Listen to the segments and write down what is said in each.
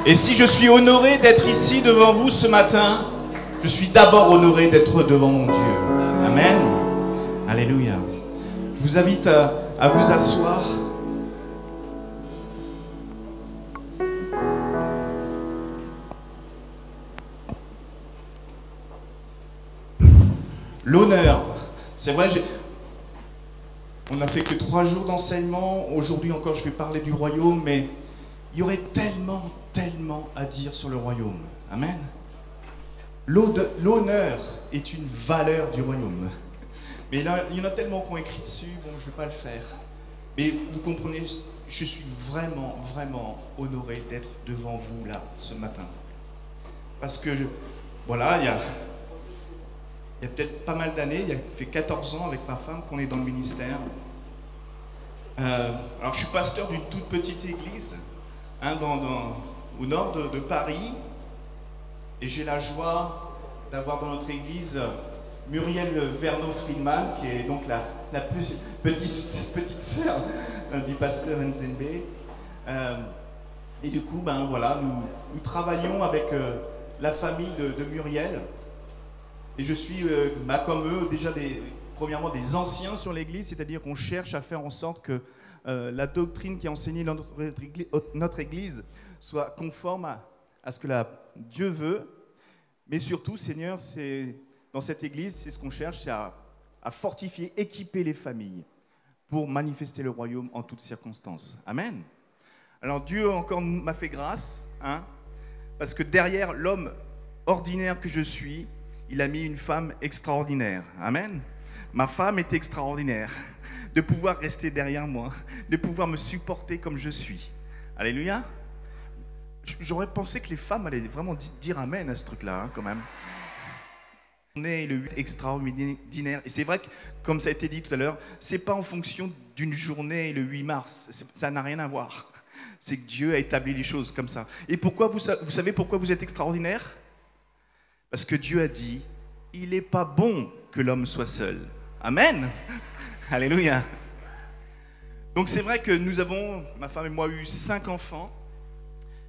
Et si je suis honoré d'être ici devant vous ce matin, je suis d'abord honoré d'être devant mon Dieu. Amen. Alléluia. Je vous invite à vous asseoir. L'honneur. C'est vrai, on n'a fait que 3 jours d'enseignement. Aujourd'hui encore, je vais parler du royaume, mais il y aurait tellement à dire sur le royaume. Amen. L'honneur est une valeur du royaume. Mais il y en a tellement qui ont écrit dessus, bon, je ne vais pas le faire. Mais vous comprenez, je suis vraiment honoré d'être devant vous là, ce matin. Parce que, voilà, il y a peut-être pas mal d'années, il y a fait 14 ans avec ma femme qu'on est dans le ministère. Alors je suis pasteur d'une toute petite église, hein, au nord de Paris. Et j'ai la joie d'avoir dans notre église Muriel Verneau-Friedman, qui est donc la petite sœur du pasteur Nzembe. Et du coup, ben voilà, nous travaillons avec la famille de Muriel. Et je suis, comme eux, déjà premièrement des anciens sur l'église, c'est-à-dire qu'on cherche à faire en sorte que la doctrine qui est enseignée dans notre église soit conforme à ce que Dieu veut. Mais surtout, Seigneur, dans cette église, c'est ce qu'on cherche, c'est à fortifier, équiper les familles pour manifester le royaume en toutes circonstances. Amen. Alors Dieu encore m'a fait grâce, hein, parce que derrière l'homme ordinaire que je suis, il a mis une femme extraordinaire. Amen. Ma femme est extraordinaire. De pouvoir rester derrière moi, de pouvoir me supporter comme je suis. Alléluia. J'aurais pensé que les femmes allaient vraiment dire amen à ce truc-là, hein, quand même. On est le 8 extraordinaire. Et c'est vrai que, comme ça a été dit tout à l'heure, c'est pas en fonction d'une journée le 8 mars. Ça n'a rien à voir. C'est que Dieu a établi les choses comme ça. Et pourquoi vous savez pourquoi vous êtes extraordinaire? Parce que Dieu a dit, il n'est pas bon que l'homme soit seul. Amen. Alléluia. Donc c'est vrai que nous avons, ma femme et moi, eu 5 enfants.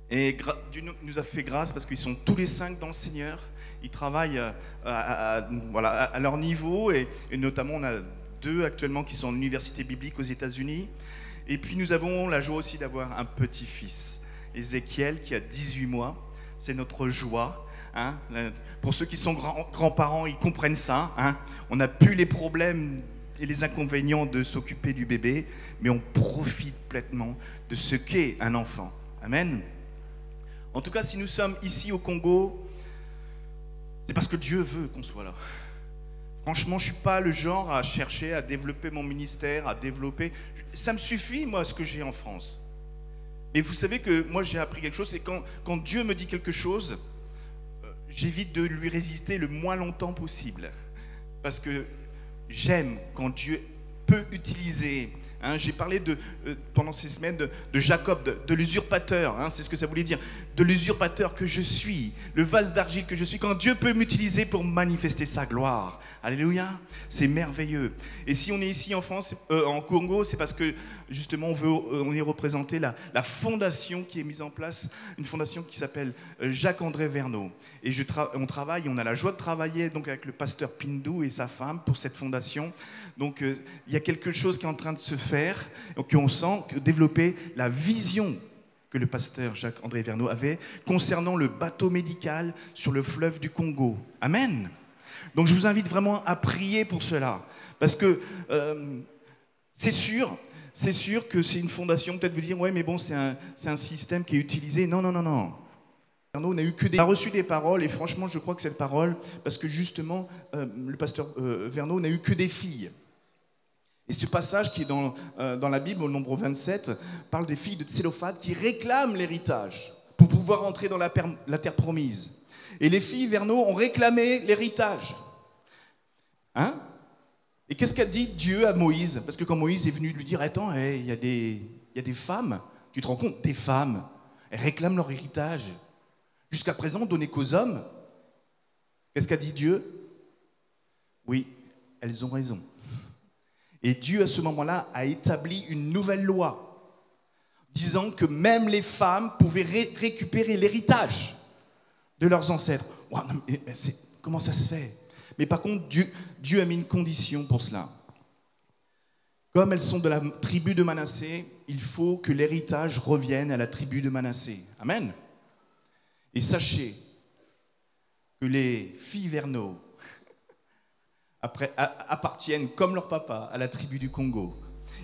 Et Dieu nous a fait grâce parce qu'ils sont tous les 5 dans le Seigneur. Ils travaillent à leur niveau. Et notamment, on a 2 actuellement qui sont en université biblique aux États-Unis. Et puis nous avons la joie aussi d'avoir un petit-fils, Ézéchiel, qui a 18 mois. C'est notre joie. Hein, pour ceux qui sont grands-parents, ils comprennent ça. Hein. On n'a plus les problèmes et les inconvénients de s'occuper du bébé, mais on profite pleinement de ce qu'est un enfant. Amen. En tout cas, si nous sommes ici au Congo, c'est parce que Dieu veut qu'on soit là. Franchement, je ne suis pas le genre à chercher à développer mon ministère, à développer... Ça me suffit, moi, ce que j'ai en France. Mais vous savez que moi, j'ai appris quelque chose, c'est quand Dieu me dit quelque chose, j'évite de lui résister le moins longtemps possible. Parce que j'aime quand Dieu peut utiliser. Hein, j'ai parlé pendant ces semaines de Jacob, de l'usurpateur. Hein, c'est ce que ça voulait dire. De l'usurpateur que je suis, le vase d'argile que je suis. Quand Dieu peut m'utiliser pour manifester sa gloire. Alléluia. C'est merveilleux. Et si on est ici en France, en Congo, c'est parce que justement on y représenté la fondation qui est mise en place, une fondation qui s'appelle Jacques-André Verneau. Et on a la joie de travailler donc avec le pasteur Pindou et sa femme pour cette fondation. Donc il y a quelque chose qui est en train de se faire, donc on sent développer la vision que le pasteur Jacques-André Verneau avait concernant le bateau médical sur le fleuve du Congo. Amen. Donc je vous invite vraiment à prier pour cela, parce que c'est sûr que c'est une fondation, peut-être vous dire, ouais mais bon c'est un système qui est utilisé. Non. On a reçu des paroles, et franchement je crois que cette parole, parce que justement le pasteur Verneau n'a eu que des filles. Et ce passage qui est dans la Bible, au nombre 27, parle des filles de Tsélophate qui réclament l'héritage pour pouvoir entrer dans la terre promise. Et les filles Verneau ont réclamé l'héritage. Hein? Et qu'est-ce qu'a dit Dieu à Moïse? Parce que quand Moïse est venu lui dire, attends, il y a des femmes, tu te rends compte, des femmes, elles réclament leur héritage. Jusqu'à présent, donné qu'aux hommes. Qu'est-ce qu'a dit Dieu? Oui, elles ont raison. Et Dieu, à ce moment-là, a établi une nouvelle loi. disant que même les femmes pouvaient récupérer l'héritage de leurs ancêtres. Wow, comment ça se fait? Mais par contre, Dieu a mis une condition pour cela. Comme elles sont de la tribu de Manassé, il faut que l'héritage revienne à la tribu de Manassé. Amen. Et sachez que les filles Verneau appartiennent, comme leur papa, à la tribu du Congo.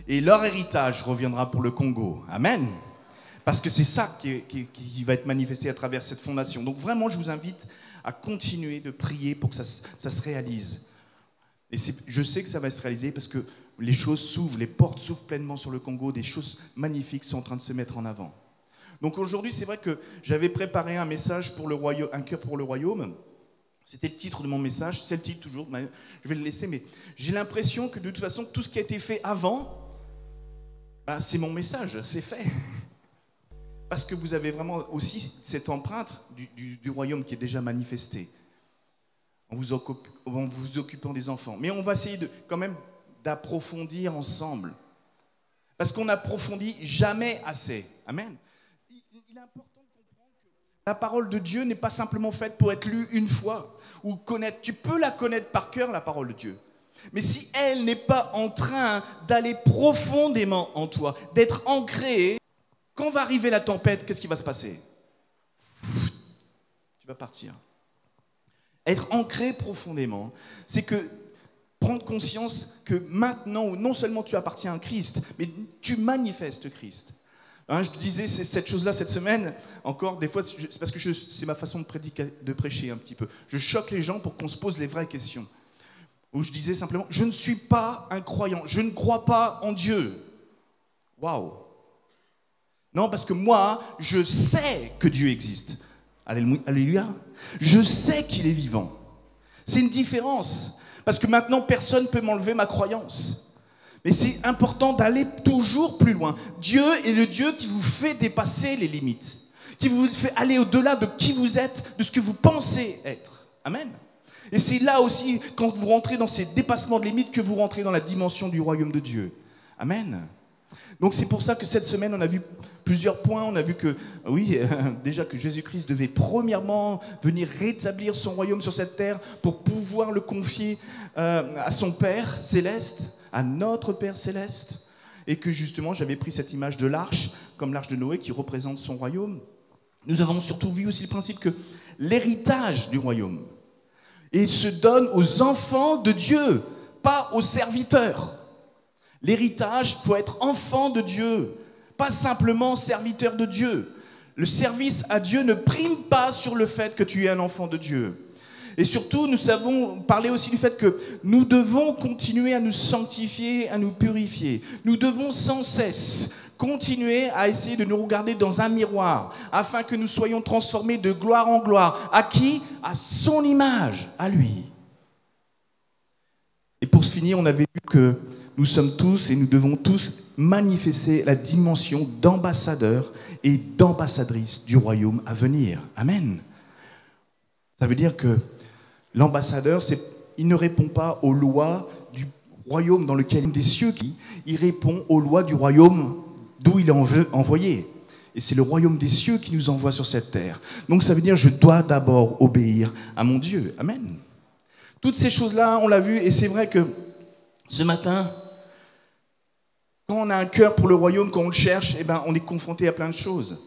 Et leur héritage reviendra pour le Congo. Amen. Parce que c'est ça qui va être manifesté à travers cette fondation. Donc vraiment, je vous invite à continuer de prier pour que ça se réalise. Et je sais que ça va se réaliser parce que les choses s'ouvrent, les portes s'ouvrent pleinement sur le Congo, des choses magnifiques sont en train de se mettre en avant. Donc aujourd'hui, c'est vrai que j'avais préparé un message pour le royaume, un cœur pour le royaume. C'était le titre de mon message, c'est le titre toujours, je vais le laisser, mais j'ai l'impression que de toute façon, tout ce qui a été fait avant, c'est mon message, c'est fait. Parce que vous avez vraiment aussi cette empreinte du royaume qui est déjà manifestée, en vous occupant des enfants. Mais on va essayer quand même d'approfondir ensemble. Parce qu'on n'approfondit jamais assez. Amen. Il est important de comprendre que la parole de Dieu n'est pas simplement faite pour être lue une fois ou connaître. Tu peux la connaître par cœur, la parole de Dieu. Mais si elle n'est pas en train d'aller profondément en toi, d'être ancrée, quand va arriver la tempête, qu'est-ce qui va se passer? Tu vas partir. Être ancré profondément, c'est que prendre conscience que maintenant, non seulement tu appartiens à Christ, mais tu manifestes Christ. Je disais cette chose-là cette semaine, encore des fois, c'est parce que c'est ma façon de prêcher un petit peu. Je choque les gens pour qu'on se pose les vraies questions. Où je disais simplement, je ne suis pas un croyant, je ne crois pas en Dieu. Waouh! Non, parce que moi, je sais que Dieu existe. Alléluia. Je sais qu'il est vivant. C'est une différence. Parce que maintenant, personne ne peut m'enlever ma croyance. Mais c'est important d'aller toujours plus loin. Dieu est le Dieu qui vous fait dépasser les limites. Qui vous fait aller au-delà de qui vous êtes, de ce que vous pensez être. Amen. Et c'est là aussi, quand vous rentrez dans ces dépassements de limites, que vous rentrez dans la dimension du royaume de Dieu. Amen. Donc c'est pour ça que cette semaine, on a vu plusieurs points. On a vu que, oui, déjà que Jésus-Christ devait premièrement venir rétablir son royaume sur cette terre pour pouvoir le confier à son Père céleste, à notre Père céleste. Et que justement, j'avais pris cette image de l'arche, comme l'arche de Noé qui représente son royaume. Nous avons surtout vu aussi le principe que l'héritage du royaume se donne aux enfants de Dieu, pas aux serviteurs. L'héritage, il faut être enfant de Dieu, pas simplement serviteur de Dieu. Le service à Dieu ne prime pas sur le fait que tu es un enfant de Dieu. Et surtout, nous savons parler aussi du fait que nous devons continuer à nous sanctifier, à nous purifier. Nous devons sans cesse continuer à essayer de nous regarder dans un miroir afin que nous soyons transformés de gloire en gloire. À qui? À son image, à lui. Et pour finir, on avait vu que nous sommes tous et nous devons tous manifester la dimension d'ambassadeurs et d'ambassadrices du royaume à venir. Amen. Ça veut dire que l'ambassadeur, il ne répond pas aux lois du royaume dans lequel il est des cieux, il répond aux lois du royaume d'où il est envoyé. Et c'est le royaume des cieux qui nous envoie sur cette terre. Donc ça veut dire que je dois d'abord obéir à mon Dieu. Amen. Toutes ces choses-là, on l'a vu, et c'est vrai que ce matin, quand on a un cœur pour le royaume, quand on le cherche, on est confronté à plein de choses.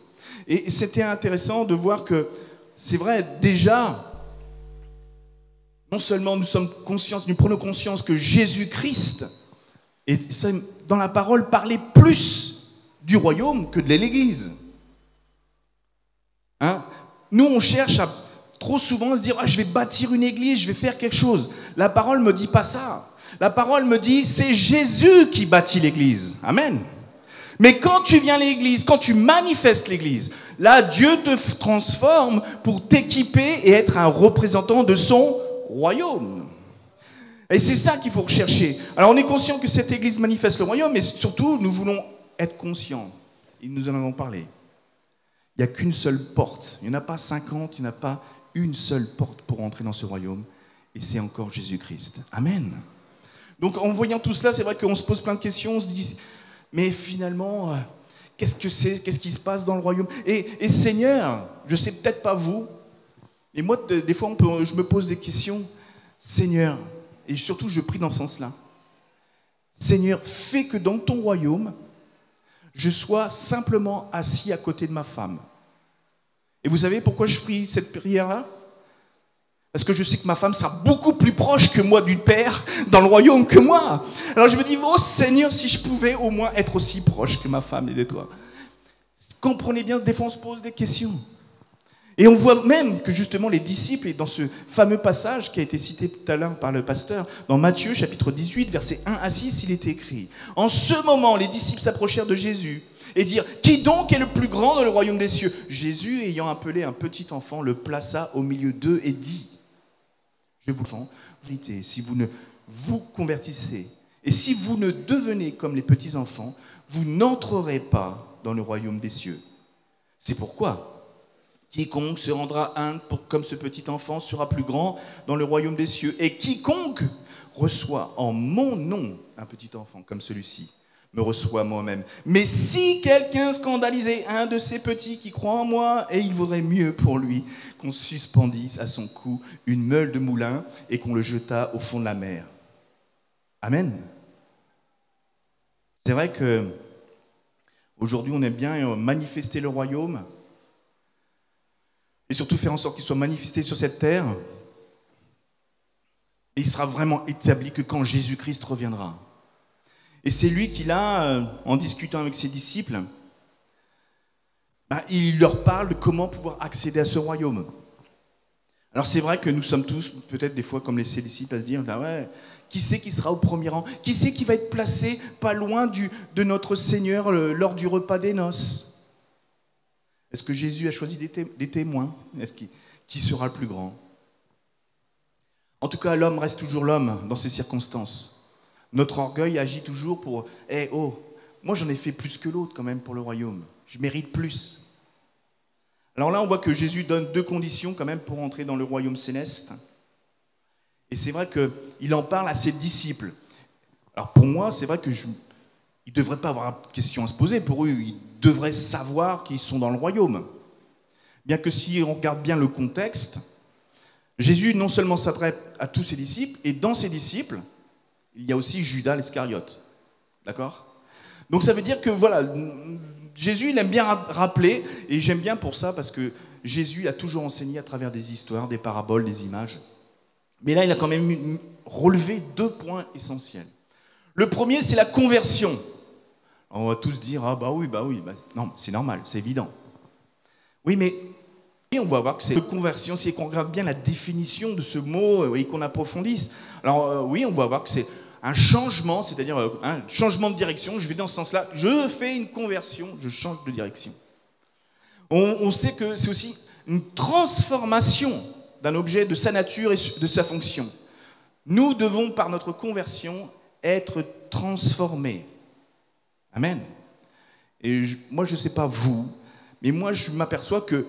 Et c'était intéressant de voir que, c'est vrai, déjà, non seulement nous prenons conscience que Jésus-Christ, et ça, dans la parole, parlait plus du royaume que de l'Église. Nous, on cherche trop souvent à se dire « je vais bâtir une église, je vais faire quelque chose ». La parole ne me dit pas ça. La parole me dit, c'est Jésus qui bâtit l'église. Amen. Mais quand tu viens à l'église, quand tu manifestes l'église, là, Dieu te transforme pour t'équiper et être un représentant de son royaume. Et c'est ça qu'il faut rechercher. Alors, on est conscient que cette église manifeste le royaume, mais surtout, nous voulons être conscients. Et nous en avons parlé. Il n'y a qu'une seule porte. Il n'y en a pas 50, il n'y en a pas une seule porte pour entrer dans ce royaume. Et c'est encore Jésus-Christ. Amen. Donc en voyant tout cela, c'est vrai qu'on se pose plein de questions, on se dit, mais finalement, Qu'est-ce que c'est? Qu'est-ce qui se passe dans le royaume? Et Seigneur, je ne sais peut-être pas vous, et moi, des fois, je me pose des questions. Seigneur, et surtout, je prie dans ce sens-là. Seigneur, fais que dans ton royaume, je sois simplement assis à côté de ma femme. Et vous savez pourquoi je prie cette prière-là? Parce que je sais que ma femme sera beaucoup plus proche que moi du Père dans le royaume que moi. Alors je me dis, oh Seigneur, si je pouvais au moins être aussi proche que ma femme et de toi. Comprenez bien, des fois on se pose des questions. Et on voit même que justement les disciples, et dans ce fameux passage qui a été cité tout à l'heure par le pasteur, dans Matthieu chapitre 18, versets 1 à 6, il était écrit: en ce moment, les disciples s'approchèrent de Jésus et dirent: qui donc est le plus grand dans le royaume des cieux? Jésus, ayant appelé un petit enfant, le plaça au milieu d'eux et dit: je vous le dis, si vous ne vous convertissez et si vous ne devenez comme les petits enfants, vous n'entrerez pas dans le royaume des cieux. C'est pourquoi quiconque se rendra humble comme ce petit enfant sera plus grand dans le royaume des cieux. Et quiconque reçoit en mon nom un petit enfant comme celui-ci me reçoit moi-même. Mais si quelqu'un scandalisait un de ces petits qui croient en moi, et il vaudrait mieux pour lui qu'on suspendisse à son cou une meule de moulin et qu'on le jetât au fond de la mer. Amen. C'est vrai que aujourd'hui on aime bien manifester le royaume et surtout faire en sorte qu'il soit manifesté sur cette terre. Et il sera vraiment établi que quand Jésus-Christ reviendra. Et c'est lui qui, là, en discutant avec ses disciples, il leur parle de comment pouvoir accéder à ce royaume. Alors c'est vrai que nous sommes tous, peut-être des fois comme ses disciples, à se dire, ouais, qui c'est qui sera au premier rang? Qui c'est qui va être placé pas loin de notre Seigneur lors du repas des noces? Est-ce que Jésus a choisi des témoins? Est-ce qui sera le plus grand? En tout cas, l'homme reste toujours l'homme dans ces circonstances. Notre orgueil agit toujours pour « moi j'en ai fait plus que l'autre quand même pour le royaume. Je mérite plus. » Alors là, on voit que Jésus donne 2 conditions quand même pour entrer dans le royaume céleste. Et c'est vrai qu'il en parle à ses disciples. Alors pour moi, c'est vrai qu'ils ne devraient pas avoir de questions à se poser. Pour eux, ils devraient savoir qu'ils sont dans le royaume. Bien que si on regarde bien le contexte, Jésus non seulement s'adresse à tous ses disciples, et dans ses disciples, il y a aussi Judas l'Iscariote. D'accord? Donc ça veut dire que voilà, Jésus il aime bien rappeler, et j'aime bien pour ça parce que Jésus a toujours enseigné à travers des histoires, des paraboles, des images. Mais là, il a quand même relevé 2 points essentiels. Le premier, c'est la conversion. On va tous dire, oui, non, c'est normal, c'est évident. Oui, mais on va voir que c'est conversion, si on regarde bien la définition de ce mot et qu'on approfondisse. Alors oui, on va voir que c'est un changement, c'est-à-dire un changement de direction. Je vais dans ce sens-là, je fais une conversion, je change de direction. On sait que c'est aussi une transformation d'un objet, de sa nature et de sa fonction. Nous devons, par notre conversion, être transformés. Amen. Et moi, je ne sais pas vous, mais moi, je m'aperçois que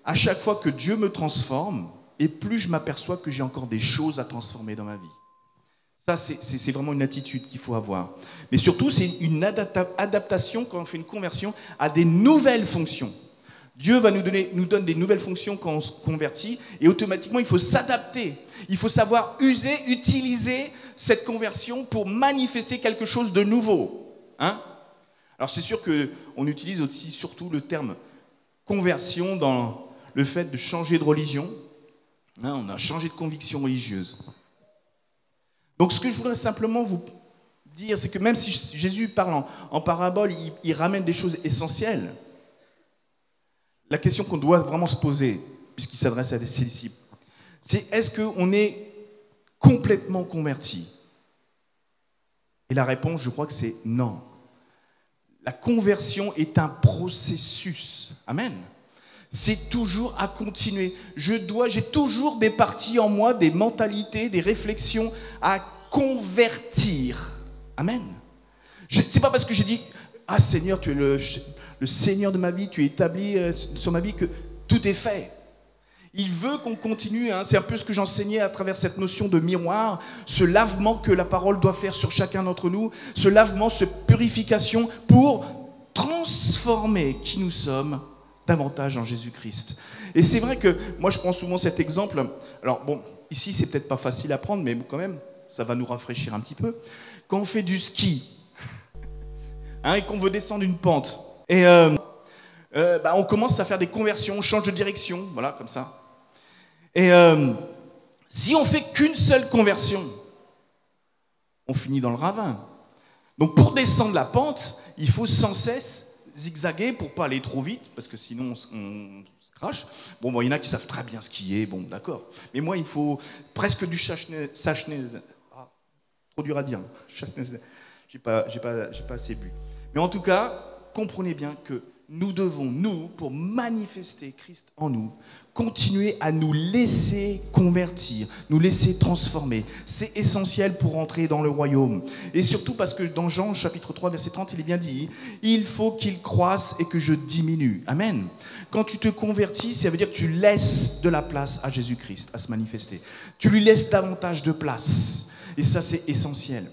à chaque fois que Dieu me transforme, et plus je m'aperçois que j'ai encore des choses à transformer dans ma vie. Ça, c'est vraiment une attitude qu'il faut avoir. Mais surtout, c'est une adaptation quand on fait une conversion à des nouvelles fonctions. Dieu va nous donne des nouvelles fonctions quand on se convertit, et automatiquement, il faut s'adapter. Il faut savoir utiliser cette conversion pour manifester quelque chose de nouveau. Alors, c'est sûr qu'on utilise aussi surtout le terme conversion dans le fait de changer de religion. On a changé de conviction religieuse. Donc ce que je voudrais simplement vous dire, c'est que même si Jésus parle en parabole, il ramène des choses essentielles. La question qu'on doit vraiment se poser, puisqu'il s'adresse à ses disciples, c'est est-ce qu'on est complètement converti? Et la réponse, je crois que c'est non. La conversion est un processus. Amen. C'est toujours à continuer. J'ai toujours des parties en moi, des mentalités, des réflexions à convertir. Amen. C'est pas parce que j'ai dit « Ah Seigneur, tu es le Seigneur de ma vie, tu es établi sur ma vie que tout est fait. » Il veut qu'on continue, c'est un peu ce que j'enseignais à travers cette notion de miroir, ce lavement que la parole doit faire sur chacun d'entre nous, ce lavement, cette purification pour transformer qui nous sommes davantage en Jésus-Christ. Et c'est vrai que moi je prends souvent cet exemple. Alors bon, ici c'est peut-être pas facile à prendre, mais quand même, ça va nous rafraîchir un petit peu. Quand on fait du ski, et qu'on veut descendre une pente, et on commence à faire des conversions, on change de direction, voilà, comme ça. Et si on fait qu'une seule conversion, on finit dans le ravin. Donc pour descendre la pente, il faut sans cesse zigzaguer pour pas aller trop vite, parce que sinon on se crache. Bon, il y en a qui savent très bien skier, bon, d'accord. Mais moi, il faut presque du sachne. Trop dur à dire. J'ai pas assez bu. Mais en tout cas, comprenez bien que nous devons, pour manifester Christ en nous, continuer à nous laisser convertir, nous laisser transformer. C'est essentiel pour entrer dans le royaume. Et surtout parce que dans Jean chapitre 3, verset 30, il est bien dit, il faut qu'il croisse et que je diminue. Amen. Quand tu te convertis, ça veut dire que tu laisses de la place à Jésus-Christ à se manifester. Tu lui laisses davantage de place. Et ça, c'est essentiel.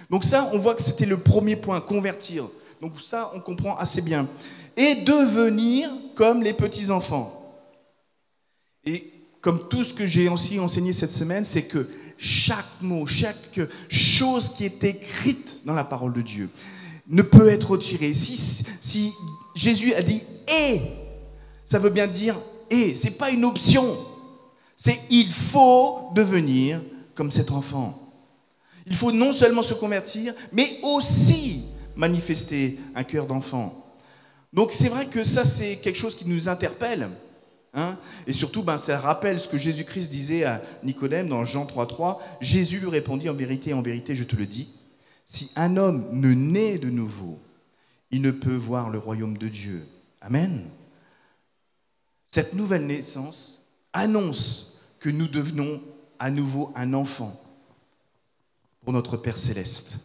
Donc ça, on voit que c'était le premier point, convertir. Donc ça, on comprend assez bien. Et devenir comme les petits-enfants. Et comme tout ce que j'ai aussi enseigné cette semaine, c'est que chaque mot, chaque chose qui est écrite dans la parole de Dieu ne peut être retirée. Si Jésus a dit « et », ça veut bien dire « et ». Ce n'est pas une option. C'est « il faut devenir comme cet enfant ». Il faut non seulement se convertir, mais aussi manifester un cœur d'enfant. Donc c'est vrai que ça, c'est quelque chose qui nous interpelle. Et surtout, ça rappelle ce que Jésus-Christ disait à Nicodème dans Jean 3,3. Jésus lui répondit, en vérité, je te le dis, si un homme ne naît de nouveau, il ne peut voir le royaume de Dieu. Amen. Cette nouvelle naissance annonce que nous devenons à nouveau un enfant pour notre Père Céleste.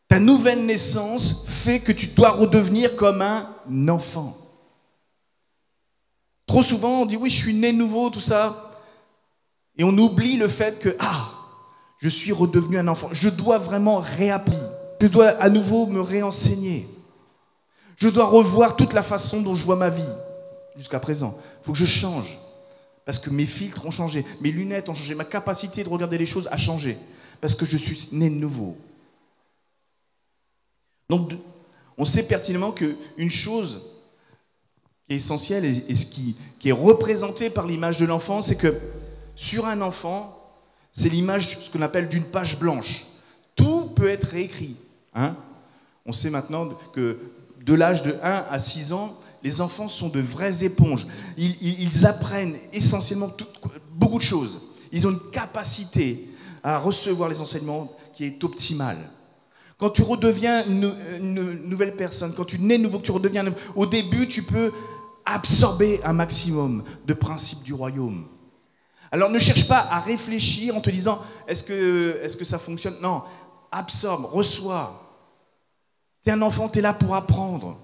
Ta nouvelle naissance fait que tu dois redevenir comme un enfant. Trop souvent, on dit oui, je suis né nouveau, tout ça. Et on oublie le fait que, je suis redevenu un enfant. Je dois vraiment réapprendre. Je dois à nouveau me réenseigner. Je dois revoir toute la façon dont je vois ma vie jusqu'à présent. Il faut que je change. Parce que mes filtres ont changé, mes lunettes ont changé, ma capacité de regarder les choses a changé. Parce que je suis né de nouveau. Donc, on sait pertinemment qu'une chose qui est essentielle et qui est représentée par l'image de l'enfant, c'est que sur un enfant, c'est l'image, ce qu'on appelle d'une page blanche. Tout peut être réécrit. On sait maintenant que de l'âge de 1 à 6 ans, les enfants sont de vraies éponges. Ils apprennent essentiellement beaucoup de choses. Ils ont une capacité à recevoir les enseignements qui est optimale. Quand tu redeviens une nouvelle personne, quand tu nais nouveau, que tu redeviens... Au début, tu peux absorber un maximum de principes du royaume. Alors ne cherche pas à réfléchir en te disant est-ce que ça fonctionne? Non, absorbe, reçois. Tu es un enfant, tu es là pour apprendre.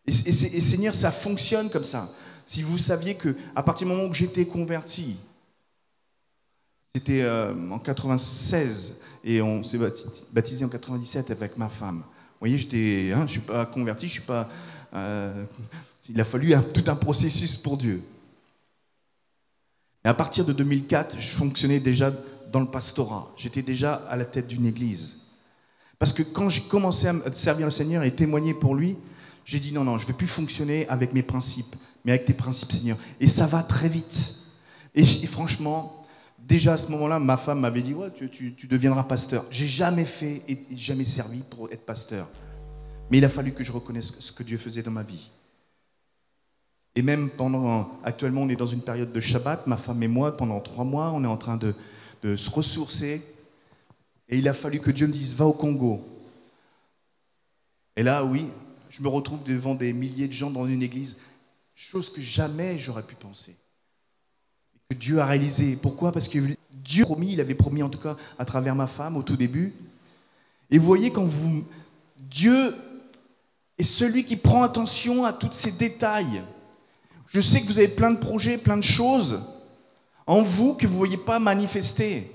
Et Seigneur, ça fonctionne comme ça. Si vous saviez qu'à partir du moment où j'étais converti, c'était en 96 et on s'est baptisé en 97 avec ma femme. Vous voyez, je ne suis pas converti, je suis pas. Il a fallu tout un processus pour Dieu. Et à partir de 2004, je fonctionnais déjà dans le pastorat. J'étais déjà à la tête d'une église. Parce que quand j'ai commencé à servir le Seigneur et témoigner pour lui, j'ai dit non, je ne vais plus fonctionner avec mes principes, mais avec tes principes, Seigneur. Et ça va très vite. Et franchement, déjà à ce moment-là, ma femme m'avait dit ouais, tu deviendras pasteur. J'ai jamais fait et jamais servi pour être pasteur. Mais il a fallu que je reconnaisse ce que Dieu faisait dans ma vie. Et même actuellement, on est dans une période de Shabbat, ma femme et moi, pendant 3 mois, on est en train de se ressourcer. Et il a fallu que Dieu me dise, va au Congo. Et là, oui, je me retrouve devant des milliers de gens dans une église, chose que jamais j'aurais pu penser. Et que Dieu a réalisé. Pourquoi? Parce que Dieu il avait promis en tout cas à travers ma femme au tout début. Et vous voyez, Dieu est celui qui prend attention à tous ces détails. Je sais que vous avez plein de projets, plein de choses en vous que vous ne voyez pas manifester.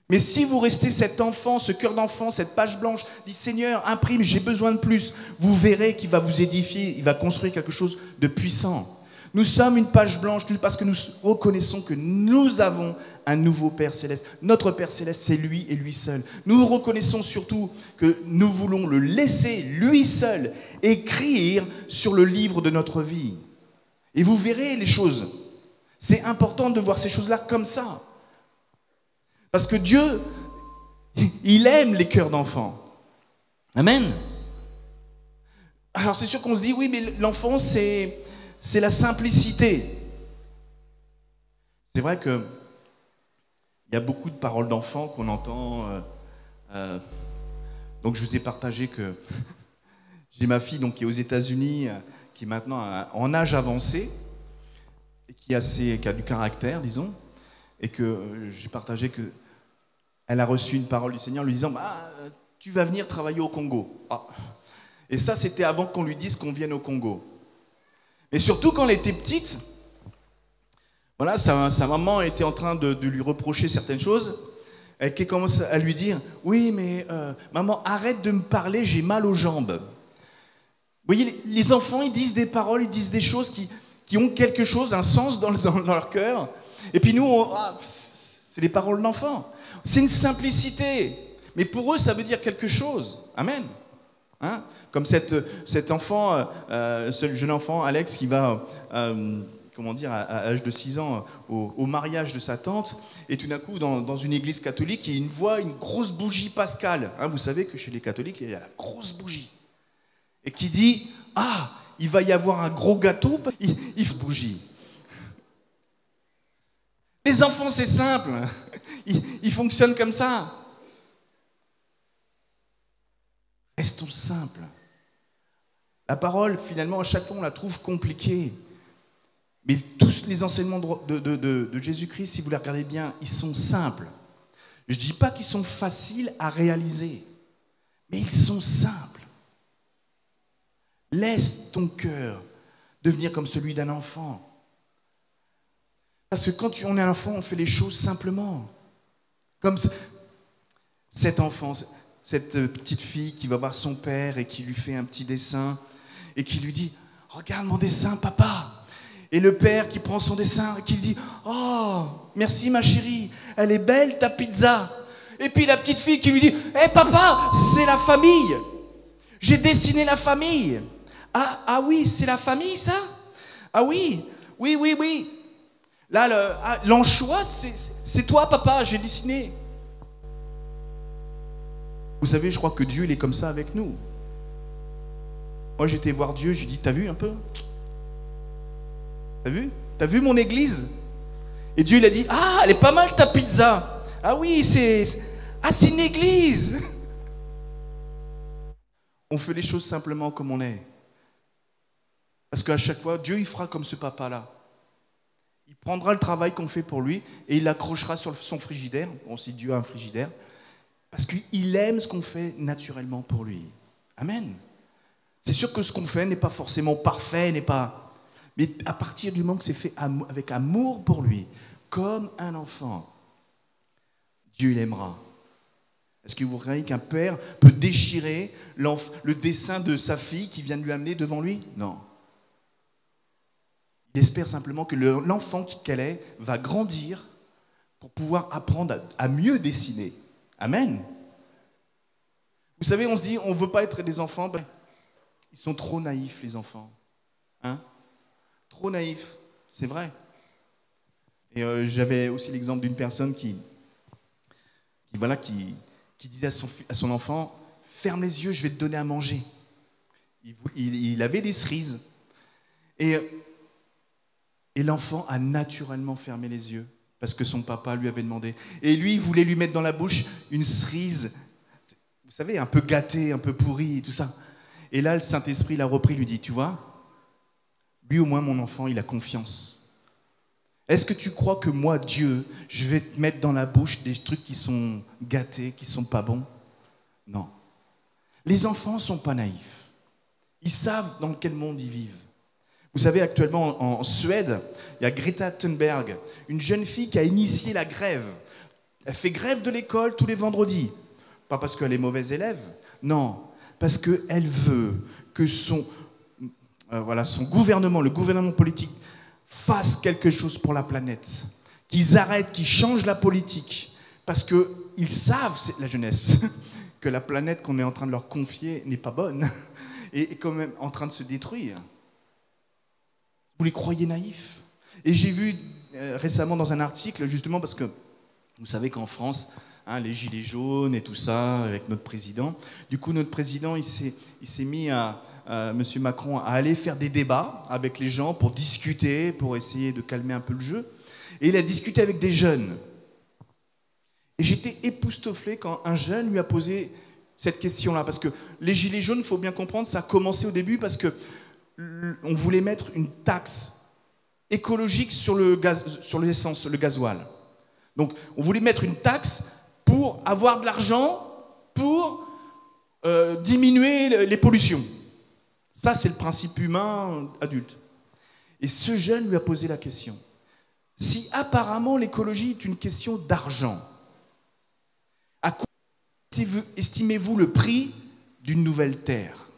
Mais si vous restez cet enfant, ce cœur d'enfant, cette page blanche, dit Seigneur, imprime, j'ai besoin de plus, vous verrez qu'il va vous édifier, il va construire quelque chose de puissant. Nous sommes une page blanche parce que nous reconnaissons que nous avons un nouveau Père Céleste. Notre Père Céleste, c'est lui et lui seul. Nous reconnaissons surtout que nous voulons le laisser, lui seul, écrire sur le livre de notre vie. Et vous verrez les choses. C'est important de voir ces choses-là comme ça. Parce que Dieu, il aime les cœurs d'enfants. Amen. Alors c'est sûr qu'on se dit, oui, mais l'enfant, c'est la simplicité. C'est vrai qu'il y a beaucoup de paroles d'enfants qu'on entend. Donc je vous ai partagé que j'ai ma fille donc, qui est aux États-Unis, qui est maintenant en âge avancé, et qui a du caractère, disons, et que j'ai partagé qu'elle a reçu une parole du Seigneur lui disant tu vas venir travailler au Congo. Et ça, c'était avant qu'on lui dise qu'on vienne au Congo. Et surtout quand elle était petite, voilà, sa maman était en train de lui reprocher certaines choses, et qu'elle commence à lui dire oui, mais maman, arrête de me parler, j'ai mal aux jambes. Vous voyez, les enfants, ils disent des paroles, ils disent des choses qui ont quelque chose, un sens dans leur cœur. Et puis nous, c'est des paroles d'enfants. C'est une simplicité. Mais pour eux, ça veut dire quelque chose. Amen. Hein? Comme cet enfant, ce jeune enfant, Alex, qui va, à l'âge de 6 ans, au mariage de sa tante, et tout d'un coup, dans une église catholique, il voit une grosse bougie pascale. Hein, vous savez que chez les catholiques, il y a la grosse bougie. Et qui dit, il va y avoir un gros gâteau, il faut bougie. Les enfants, c'est simple. Ils fonctionnent comme ça. Restons simples. La parole, finalement, à chaque fois, on la trouve compliquée. Mais tous les enseignements de Jésus-Christ, si vous les regardez bien, ils sont simples. Je ne dis pas qu'ils sont faciles à réaliser, mais ils sont simples. Laisse ton cœur devenir comme celui d'un enfant. Parce que quand on est un enfant, on fait les choses simplement. Comme cet enfant, cette petite fille qui va voir son père et qui lui fait un petit dessin et qui lui dit « Regarde mon dessin, papa !» Et le père qui prend son dessin et qui lui dit « Oh, merci ma chérie, elle est belle ta pizza !» Et puis la petite fille qui lui dit « Hé papa, c'est la famille ! J'ai dessiné la famille !» Ah oui, c'est la famille ça ? Ah oui. Là, l'anchois, c'est toi, papa, j'ai dessiné. Vous savez, je crois que Dieu, il est comme ça avec nous. Moi, j'étais voir Dieu, je lui ai dit, t'as vu un peu ? T'as vu ? T'as vu mon église ? Et Dieu, il a dit, elle est pas mal ta pizza. Ah oui, c'est une église. On fait les choses simplement comme on est. Parce qu'à chaque fois, Dieu, il fera comme ce papa-là. Il prendra le travail qu'on fait pour lui et il l'accrochera sur son frigidaire. Bon, si Dieu a un frigidaire. Parce qu'il aime ce qu'on fait naturellement pour lui. Amen. C'est sûr que ce qu'on fait n'est pas forcément parfait, mais à partir du moment que c'est fait avec amour pour lui, comme un enfant, Dieu l'aimera. Est-ce que vous croyez qu'un père peut déchirer le dessin de sa fille qui vient de lui amener devant lui ? Non. Il espère simplement que l'enfant qu'elle est va grandir pour pouvoir apprendre à mieux dessiner. Amen. Vous savez, on se dit, on ne veut pas être des enfants. Ils sont trop naïfs, les enfants. Hein ? Trop naïfs, c'est vrai. Et j'avais aussi l'exemple d'une personne qui disait à son enfant, ferme les yeux, je vais te donner à manger. Il avait des cerises. Et l'enfant a naturellement fermé les yeux parce que son papa lui avait demandé. Et lui, il voulait lui mettre dans la bouche une cerise, vous savez, un peu gâtée, un peu pourrie, tout ça. Et là, le Saint-Esprit l'a repris, lui dit, tu vois, lui au moins, mon enfant, il a confiance. Est-ce que tu crois que moi, Dieu, je vais te mettre dans la bouche des trucs qui sont gâtés, qui sont pas bons ? Non. Les enfants ne sont pas naïfs. Ils savent dans quel monde ils vivent. Vous savez, actuellement, en Suède, il y a Greta Thunberg, une jeune fille qui a initié la grève. Elle fait grève de l'école tous les vendredis. Pas parce qu'elle est mauvaise élève, non, parce qu'elle veut que son gouvernement, le gouvernement politique, fasse quelque chose pour la planète. Qu'ils arrêtent, qu'ils changent la politique. Parce qu'ils savent, la jeunesse, que la planète qu'on est en train de leur confier n'est pas bonne et est quand même en train de se détruire. Vous les croyez naïfs? Et j'ai vu récemment dans un article, justement parce que vous savez qu'en France, les gilets jaunes et tout ça, avec notre président, du coup notre président il s'est mis M. Macron à aller faire des débats avec les gens pour discuter, pour essayer de calmer un peu le jeu. Et il a discuté avec des jeunes. Et j'étais époustouflé quand un jeune lui a posé cette question-là. Parce que les gilets jaunes, il faut bien comprendre, ça a commencé au début parce qu'on voulait mettre une taxe écologique sur l'essence, le gasoil. Donc on voulait mettre une taxe pour avoir de l'argent pour diminuer les pollutions. Ça, c'est le principe humain adulte. Et ce jeune lui a posé la question. Si apparemment l'écologie est une question d'argent, à quoi estimez-vous le prix d'une nouvelle terre?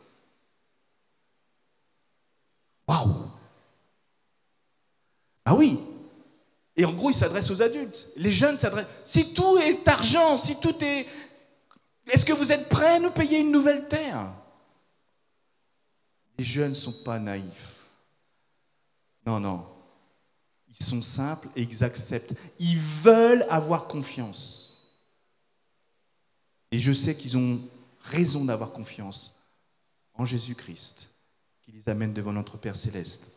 Waouh! Ah oui! Et en gros, il s'adresse aux adultes. Les jeunes s'adressent. Si tout est argent, si tout est... Est-ce que vous êtes prêts à nous payer une nouvelle terre? Les jeunes ne sont pas naïfs. Non, non. Ils sont simples et ils acceptent. Ils veulent avoir confiance. Et je sais qu'ils ont raison d'avoir confiance en Jésus-Christ, qui les amène devant notre Père Céleste.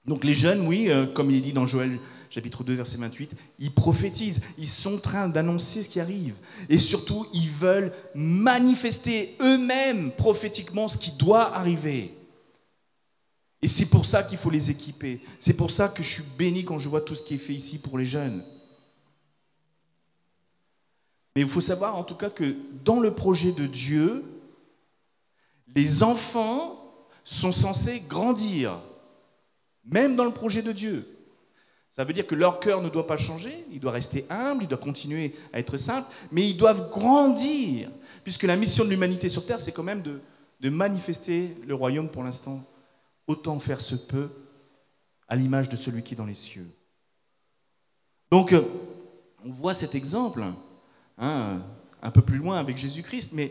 Donc les jeunes, oui, comme il est dit dans Joël chapitre 2, verset 28, ils prophétisent, ils sont en train d'annoncer ce qui arrive. Et surtout, ils veulent manifester eux-mêmes prophétiquement ce qui doit arriver. Et c'est pour ça qu'il faut les équiper. C'est pour ça que je suis béni quand je vois tout ce qui est fait ici pour les jeunes. Mais il faut savoir en tout cas que dans le projet de Dieu, les enfants sont censés grandir, même dans le projet de Dieu. Ça veut dire que leur cœur ne doit pas changer, il doit rester humble, il doit continuer à être simple, mais ils doivent grandir, puisque la mission de l'humanité sur Terre, c'est quand même de manifester le royaume pour l'instant, autant faire se peut, à l'image de celui qui est dans les cieux. Donc, on voit cet exemple, un peu plus loin avec Jésus-Christ, mais il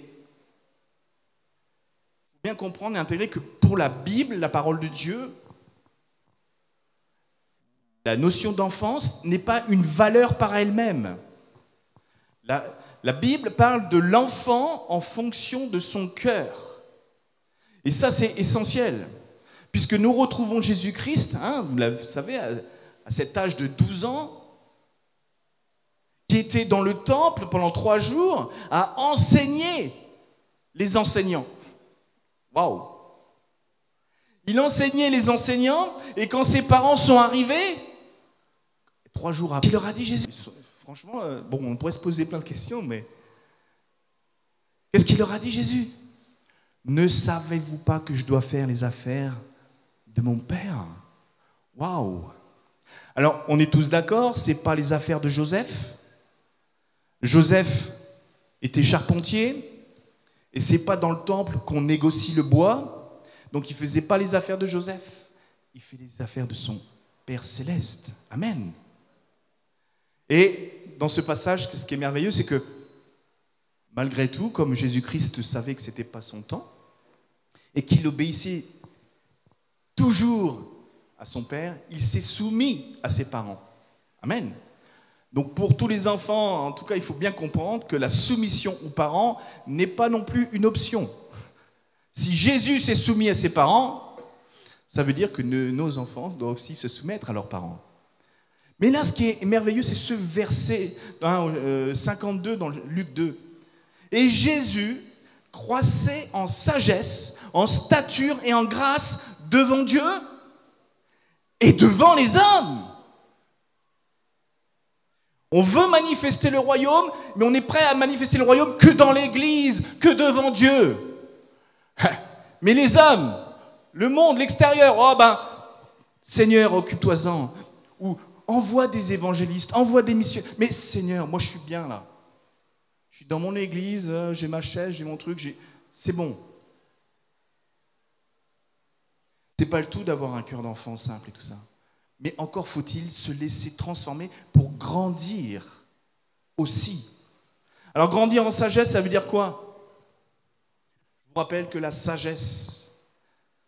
faut bien comprendre et intégrer que pour la Bible, la parole de Dieu, la notion d'enfance n'est pas une valeur par elle-même. La Bible parle de l'enfant en fonction de son cœur. Et ça, c'est essentiel. Puisque nous retrouvons Jésus-Christ, vous le savez, à cet âge de 12 ans, qui était dans le temple pendant 3 jours, à enseigner les enseignants. Waouh! Il enseignait les enseignants, et quand ses parents sont arrivés, 3 jours après, il leur a dit Jésus. Franchement, on pourrait se poser plein de questions, mais qu'est-ce qu'il leur a dit Jésus? Ne savez-vous pas que je dois faire les affaires de mon Père? Waouh! Alors, on est tous d'accord, ce n'est pas les affaires de Joseph. Joseph était charpentier, et ce n'est pas dans le temple qu'on négocie le bois, donc il ne faisait pas les affaires de Joseph, il fait les affaires de son Père Céleste. Amen. Et dans ce passage, ce qui est merveilleux, c'est que malgré tout, comme Jésus-Christ savait que ce n'était pas son temps, et qu'il obéissait toujours à son Père, il s'est soumis à ses parents. Amen. Donc pour tous les enfants, en tout cas, il faut bien comprendre que la soumission aux parents n'est pas non plus une option. Si Jésus s'est soumis à ses parents, ça veut dire que nos enfants doivent aussi se soumettre à leurs parents. Mais là, ce qui est merveilleux, c'est ce verset 52 dans Luc 2. Et Jésus croissait en sagesse, en stature et en grâce devant Dieu et devant les hommes. On veut manifester le royaume, mais on est prêt à manifester le royaume que dans l'église, que devant Dieu. Mais les hommes, le monde, l'extérieur, Seigneur, occupe-toi-en. Ou envoie des évangélistes, envoie des missionnaires. Mais Seigneur, moi je suis bien là. Je suis dans mon église, j'ai ma chaise, j'ai mon truc, c'est bon. C'est pas le tout d'avoir un cœur d'enfant simple et tout ça. Mais encore faut-il se laisser transformer pour grandir aussi. Alors grandir en sagesse, ça veut dire quoi? Je vous rappelle que la sagesse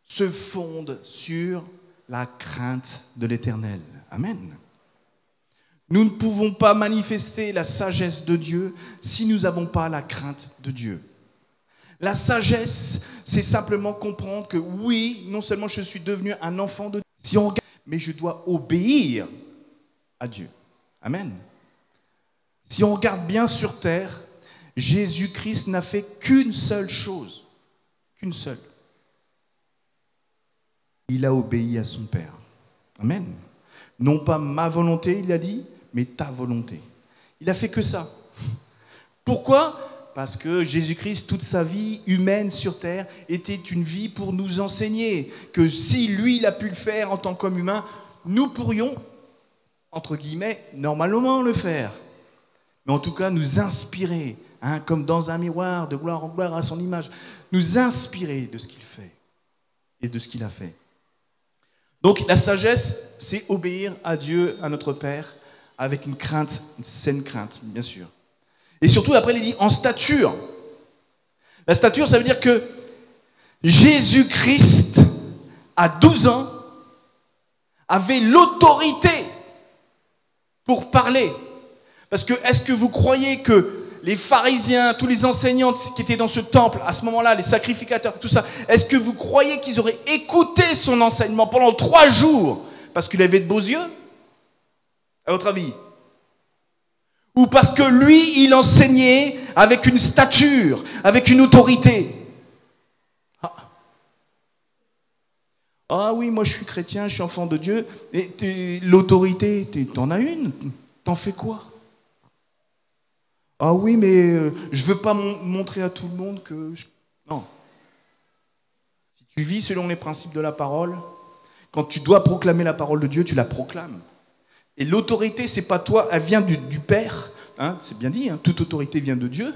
se fonde sur la crainte de l'Éternel. Amen. Nous ne pouvons pas manifester la sagesse de Dieu si nous n'avons pas la crainte de Dieu. La sagesse, c'est simplement comprendre que oui, non seulement je suis devenu un enfant de Dieu, mais je dois obéir à Dieu. Amen. Si on regarde bien sur terre, Jésus-Christ n'a fait qu'une seule chose. Qu'une seule. Il a obéi à son Père. Amen. Non pas ma volonté, il a dit, mais ta volonté. Il a fait que ça. Pourquoi ? Parce que Jésus-Christ, toute sa vie humaine sur terre, était une vie pour nous enseigner que si lui, il a pu le faire en tant qu'homme humain, nous pourrions, entre guillemets, normalement le faire. Mais en tout cas, nous inspirer, comme dans un miroir, de gloire en gloire à son image, nous inspirer de ce qu'il fait et de ce qu'il a fait. Donc la sagesse, c'est obéir à Dieu, à notre Père, avec une crainte, une saine crainte, bien sûr. Et surtout, après, il dit en stature. La stature, ça veut dire que Jésus-Christ, à 12 ans, avait l'autorité pour parler. Parce que, est-ce que vous croyez que les pharisiens, tous les enseignants qui étaient dans ce temple, à ce moment-là, les sacrificateurs, tout ça, est-ce que vous croyez qu'ils auraient écouté son enseignement pendant 3 jours parce qu'il avait de beaux yeux? À votre avis? Ou parce que lui, il enseignait avec une stature, avec une autorité? Ah oui, moi je suis chrétien, je suis enfant de Dieu. Et l'autorité, t'en as une? T'en fais quoi? Ah oui, mais je ne veux pas montrer à tout le monde que... Non. Si tu vis selon les principes de la parole, quand tu dois proclamer la parole de Dieu, tu la proclames. Et l'autorité, c'est pas toi, elle vient du Père. Hein, c'est bien dit, hein, toute autorité vient de Dieu.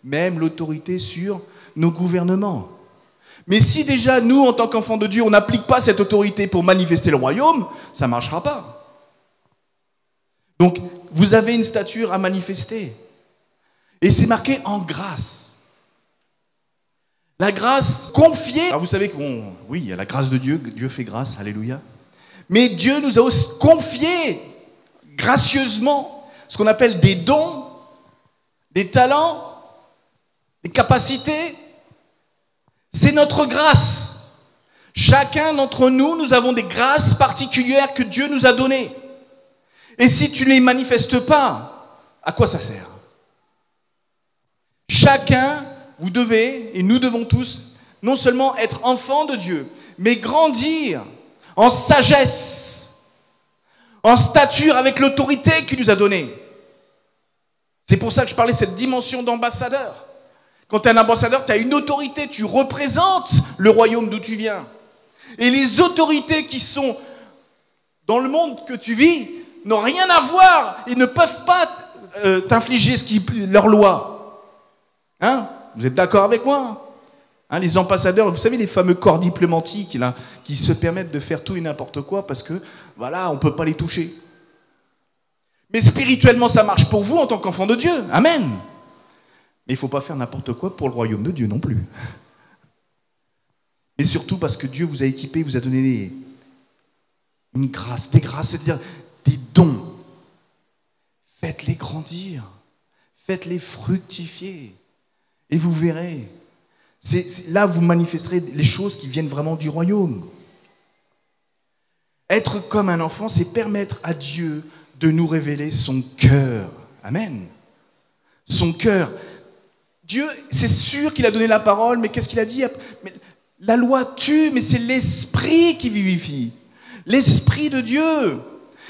Même l'autorité sur nos gouvernements. Mais si déjà, nous, en tant qu'enfants de Dieu, on n'applique pas cette autorité pour manifester le royaume, ça ne marchera pas. Donc, vous avez une stature à manifester. Et c'est marqué en grâce. La grâce confiée. Alors vous savez que, bon, oui, il y a la grâce de Dieu, Dieu fait grâce, alléluia. Mais Dieu nous a aussi confié gracieusement ce qu'on appelle des dons, des talents, des capacités. C'est notre grâce. Chacun d'entre nous, nous avons des grâces particulières que Dieu nous a données. Et si tu ne les manifestes pas, à quoi ça sert ? Chacun, vous devez, et nous devons tous, non seulement être enfants de Dieu, mais grandir en sagesse, en stature avec l'autorité qu'il nous a donnée. C'est pour ça que je parlais de cette dimension d'ambassadeur. Quand tu es un ambassadeur, tu as une autorité, tu représentes le royaume d'où tu viens. Et les autorités qui sont dans le monde que tu vis n'ont rien à voir, ils ne peuvent pas t'infliger leurs lois. Hein? Vous êtes d'accord avec moi? Hein, les ambassadeurs, vous savez, les fameux corps diplomatiques là, qui se permettent de faire tout et n'importe quoi parce que, voilà, on ne peut pas les toucher. Mais spirituellement, ça marche pour vous en tant qu'enfant de Dieu. Amen. Mais il ne faut pas faire n'importe quoi pour le royaume de Dieu non plus. Et surtout parce que Dieu vous a équipé, vous a donné une grâce, des grâces, c'est-à-dire des dons. Faites-les grandir, faites-les fructifier. Et vous verrez, là vous manifesterez les choses qui viennent vraiment du royaume. Être comme un enfant, c'est permettre à Dieu de nous révéler son cœur. Amen. Son cœur. Dieu, c'est sûr qu'il a donné la parole, mais qu'est-ce qu'il a dit? Mais la loi tue, mais c'est l'esprit qui vivifie. L'esprit de Dieu.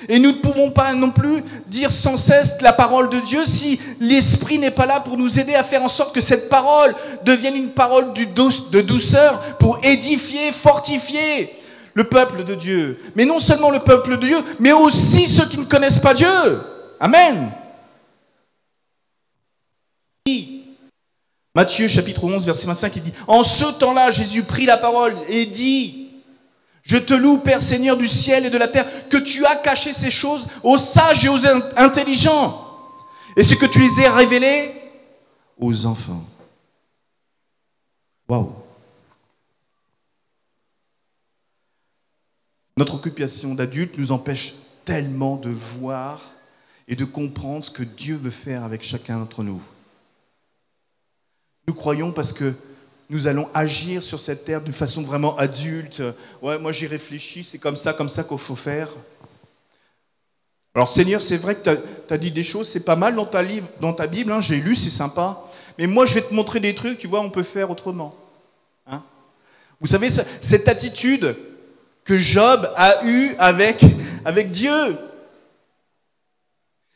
Et nous ne pouvons pas non plus dire sans cesse la parole de Dieu si l'Esprit n'est pas là pour nous aider à faire en sorte que cette parole devienne une parole de douceur pour édifier, fortifier. le peuple de Dieu. Mais non seulement le peuple de Dieu, mais aussi ceux qui ne connaissent pas Dieu. Amen. Matthieu chapitre 11, verset 25, il dit « En ce temps-là, Jésus prit la parole et dit « Je te loue, Père Seigneur du ciel et de la terre, que tu as caché ces choses aux sages et aux intelligents, et ce que tu les as révélées aux enfants. » Waouh! Notre occupation d'adulte nous empêche tellement de voir et de comprendre ce que Dieu veut faire avec chacun d'entre nous. Nous croyons parce que nous allons agir sur cette terre de façon vraiment adulte. Ouais, moi j'y réfléchis, c'est comme ça qu'il faut faire. Alors Seigneur, c'est vrai que tu as dit des choses, c'est pas mal dans ta Bible, hein, j'ai lu, c'est sympa. Mais moi je vais te montrer des trucs, tu vois, on peut faire autrement. Hein? Vous savez, cette attitude que Job a eue avec Dieu.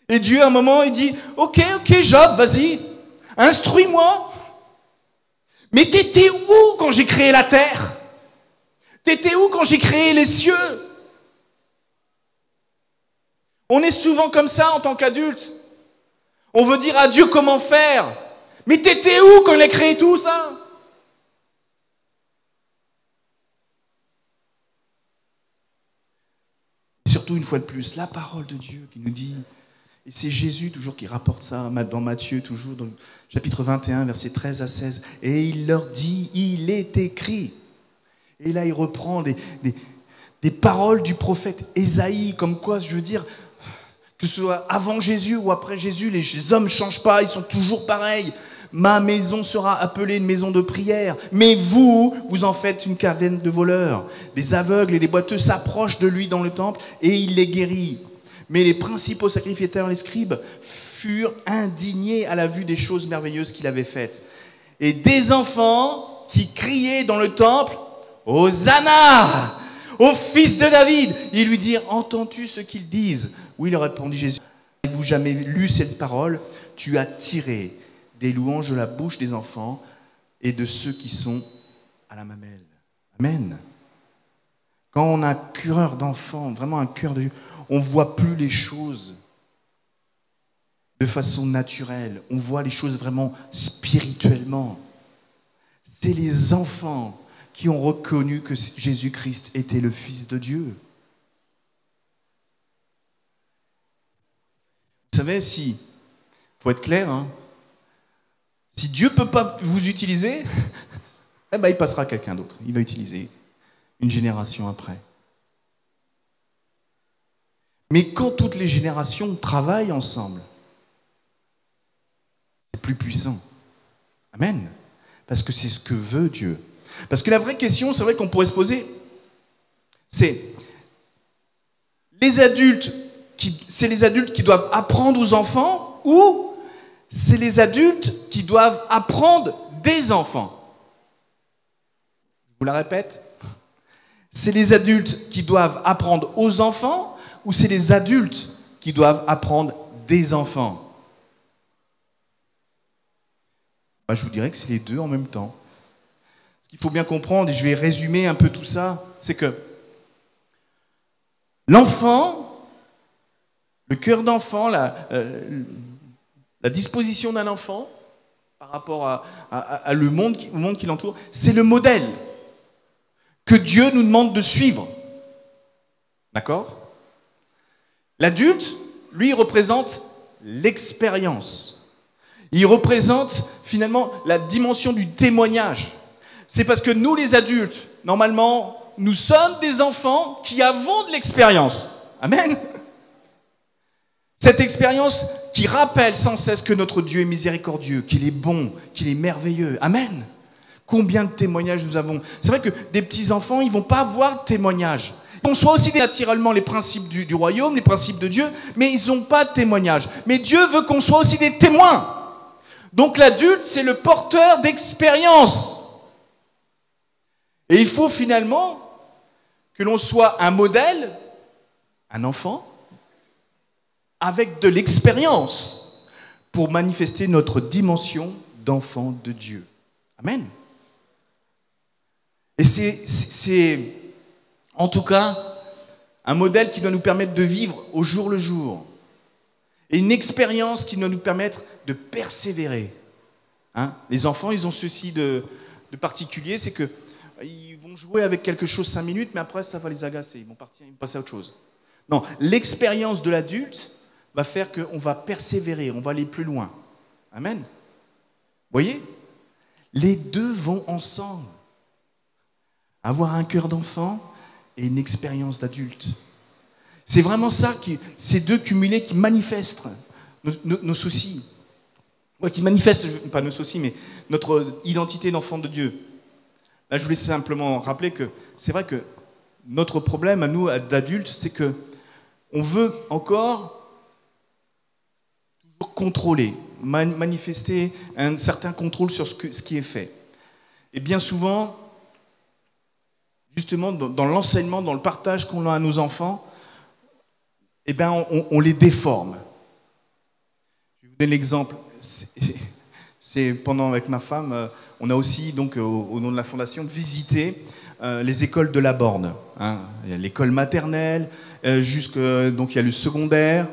Et Dieu, à un moment, il dit, ok, Job, vas-y, instruis-moi. Mais t'étais où quand j'ai créé la terre? T'étais où quand j'ai créé les cieux? On est souvent comme ça en tant qu'adulte. On veut dire à Dieu comment faire. Mais t'étais où quand il a créé tout ça? Et surtout, une fois de plus, la parole de Dieu qui nous dit, et c'est Jésus toujours qui rapporte ça dans Matthieu, toujours dans le chapitre 21, versets 13 à 16. Et il leur dit, il est écrit. Et là, il reprend des paroles du prophète Ésaïe, comme quoi, je veux dire, que ce soit avant Jésus ou après Jésus, les hommes ne changent pas, ils sont toujours pareils. Ma maison sera appelée une maison de prière, mais vous en faites une caverne de voleurs. Des aveugles et des boiteux s'approchent de lui dans le temple et il les guérit. Mais les principaux sacrificateurs, les scribes, furent indignés à la vue des choses merveilleuses qu'il avait faites. Et des enfants qui criaient dans le temple, « Hosanna ! Au fils de David !» Ils lui dirent, « Entends-tu ce qu'ils disent ?» Oui, il répondit Jésus, « Avez-vous jamais lu cette parole? Tu as tiré des louanges de la bouche des enfants et de ceux qui sont à la mamelle. » Amen. Quand on a un cœur d'enfant, vraiment un cœur de Dieu, on ne voit plus les choses de façon naturelle. On voit les choses vraiment spirituellement. C'est les enfants qui ont reconnu que Jésus-Christ était le Fils de Dieu. Vous savez, il faut être clair, hein, si Dieu ne peut pas vous utiliser, eh ben, il passera à quelqu'un d'autre. Il va utiliser une génération après. Mais quand toutes les générations travaillent ensemble, c'est plus puissant. Amen. Parce que c'est ce que veut Dieu. Parce que la vraie question, c'est vrai qu'on pourrait se poser, c'est les adultes qui doivent apprendre aux enfants ou c'est les adultes qui doivent apprendre des enfants? Je vous la répète. C'est les adultes qui doivent apprendre aux enfants ou c'est les adultes qui doivent apprendre des enfants? Je vous dirais que c'est les deux en même temps. Ce qu'il faut bien comprendre, et je vais résumer un peu tout ça, c'est que l'enfant, le cœur d'enfant, la disposition d'un enfant par rapport au monde qui l'entoure, c'est le modèle que Dieu nous demande de suivre. D'accord? L'adulte, lui, représente l'expérience. Il représente finalement la dimension du témoignage. C'est parce que nous, les adultes, normalement, nous sommes des enfants qui avons de l'expérience. Amen. Cette expérience qui rappelle sans cesse que notre Dieu est miséricordieux, qu'il est bon, qu'il est merveilleux. Amen. Combien de témoignages nous avons? C'est vrai que des petits-enfants, ils ne vont pas avoir de témoignages. Ils conçoivent aussi naturellement les principes du royaume, les principes de Dieu, mais ils n'ont pas de témoignage. Mais Dieu veut qu'on soit aussi des témoins. Donc l'adulte, c'est le porteur d'expérience. Et il faut finalement que l'on soit un modèle, un enfant, avec de l'expérience pour manifester notre dimension d'enfant de Dieu. Amen. Et c'est En tout cas, un modèle qui doit nous permettre de vivre au jour le jour. Et une expérience qui doit nous permettre de persévérer. Hein? Les enfants, ils ont ceci de particulier, c'est qu'ils vont jouer avec quelque chose 5 minutes, mais après, ça va les agacer. Ils vont partir, ils vont passer à autre chose. Non, l'expérience de l'adulte va faire qu'on va persévérer, on va aller plus loin. Amen. Vous voyez? Les deux vont ensemble. Avoir un cœur d'enfant et une expérience d'adulte. C'est vraiment ça, ces deux cumulés qui manifestent nos soucis. Ouais, qui manifestent, pas nos soucis, mais notre identité d'enfant de Dieu. Là, je voulais simplement rappeler que c'est vrai que notre problème à nous, d'adultes, c'est que on veut encore toujours contrôler, manifester un certain contrôle sur ce qui est fait. Et bien souvent, justement, dans l'enseignement, dans le partage qu'on a à nos enfants, eh ben, on les déforme. Je vais vous donner l'exemple. C'est pendant, avec ma femme, on a aussi, donc, au nom de la Fondation, visité les écoles de la Borne. Hein. Il y a l'école maternelle, donc il y a le secondaire,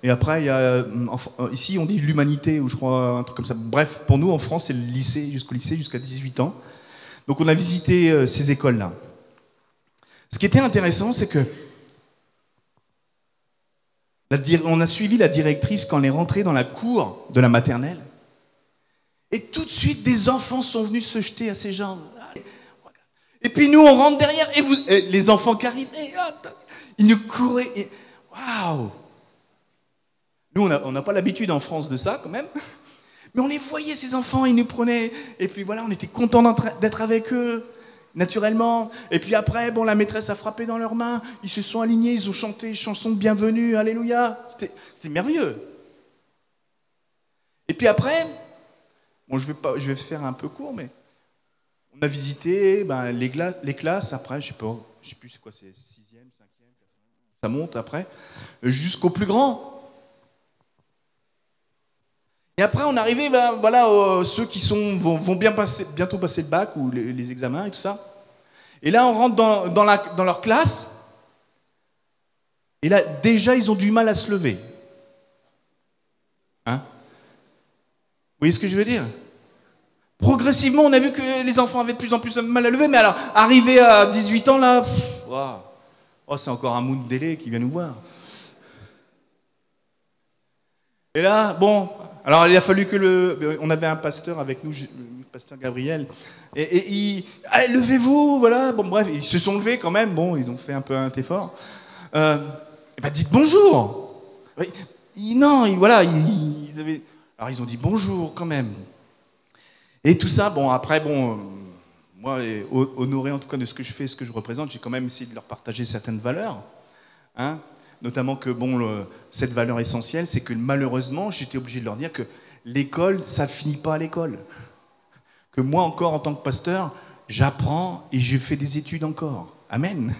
et après, il y a, ici, on dit l'humanité, ou je crois, un truc comme ça. Bref, pour nous, en France, c'est le lycée, jusqu'au lycée, jusqu'à 18 ans. Donc, on a visité ces écoles-là. Ce qui était intéressant, c'est que on a suivi la directrice quand elle est rentrée dans la cour de la maternelle. Et tout de suite, des enfants sont venus se jeter à ses jambes. Et puis nous, on rentre derrière, et les enfants qui arrivent, ils nous couraient. Waouh! Nous, on n'a pas l'habitude en France de ça, quand même. Mais on les voyait, ces enfants, ils nous prenaient. Et puis voilà, on était contents d'être avec eux, naturellement. Et puis après, bon, la maîtresse a frappé dans leurs mains. Ils se sont alignés, ils ont chanté chanson de bienvenue, alléluia. C'était merveilleux. Et puis après, bon, je vais faire un peu court, mais on a visité les classes. Après, je sais plus c'est quoi, c'est 6e, 5e, ça monte après, jusqu'au plus grand. Et après, on arrivait, ceux qui vont bientôt passer le bac ou les examens et tout ça. Et là, on rentre dans leur classe. Et là, déjà, ils ont du mal à se lever. Hein? Vous voyez ce que je veux dire? Progressivement, on a vu que les enfants avaient de plus en plus de mal à lever. Mais alors, arrivé à 18 ans, là, c'est encore un Moundélé qui vient nous voir. Et là, bon... Alors, il a fallu on avait un pasteur avec nous, le pasteur Gabriel, et il... Allez, levez-vous, voilà. Bon, bref, ils se sont levés quand même. Bon, ils ont fait un peu un effort. Dites bonjour. Ils avaient... Alors, ils ont dit bonjour quand même. Et tout ça, bon, après, bon, moi, honoré en tout cas de ce que je fais, ce que je représente, j'ai quand même essayé de leur partager certaines valeurs, hein. Notamment que, bon, cette valeur essentielle, c'est que malheureusement, j'étais obligé de leur dire que l'école, ça ne finit pas à l'école. Que moi, encore, en tant que pasteur, j'apprends et je fais des études encore. Amen.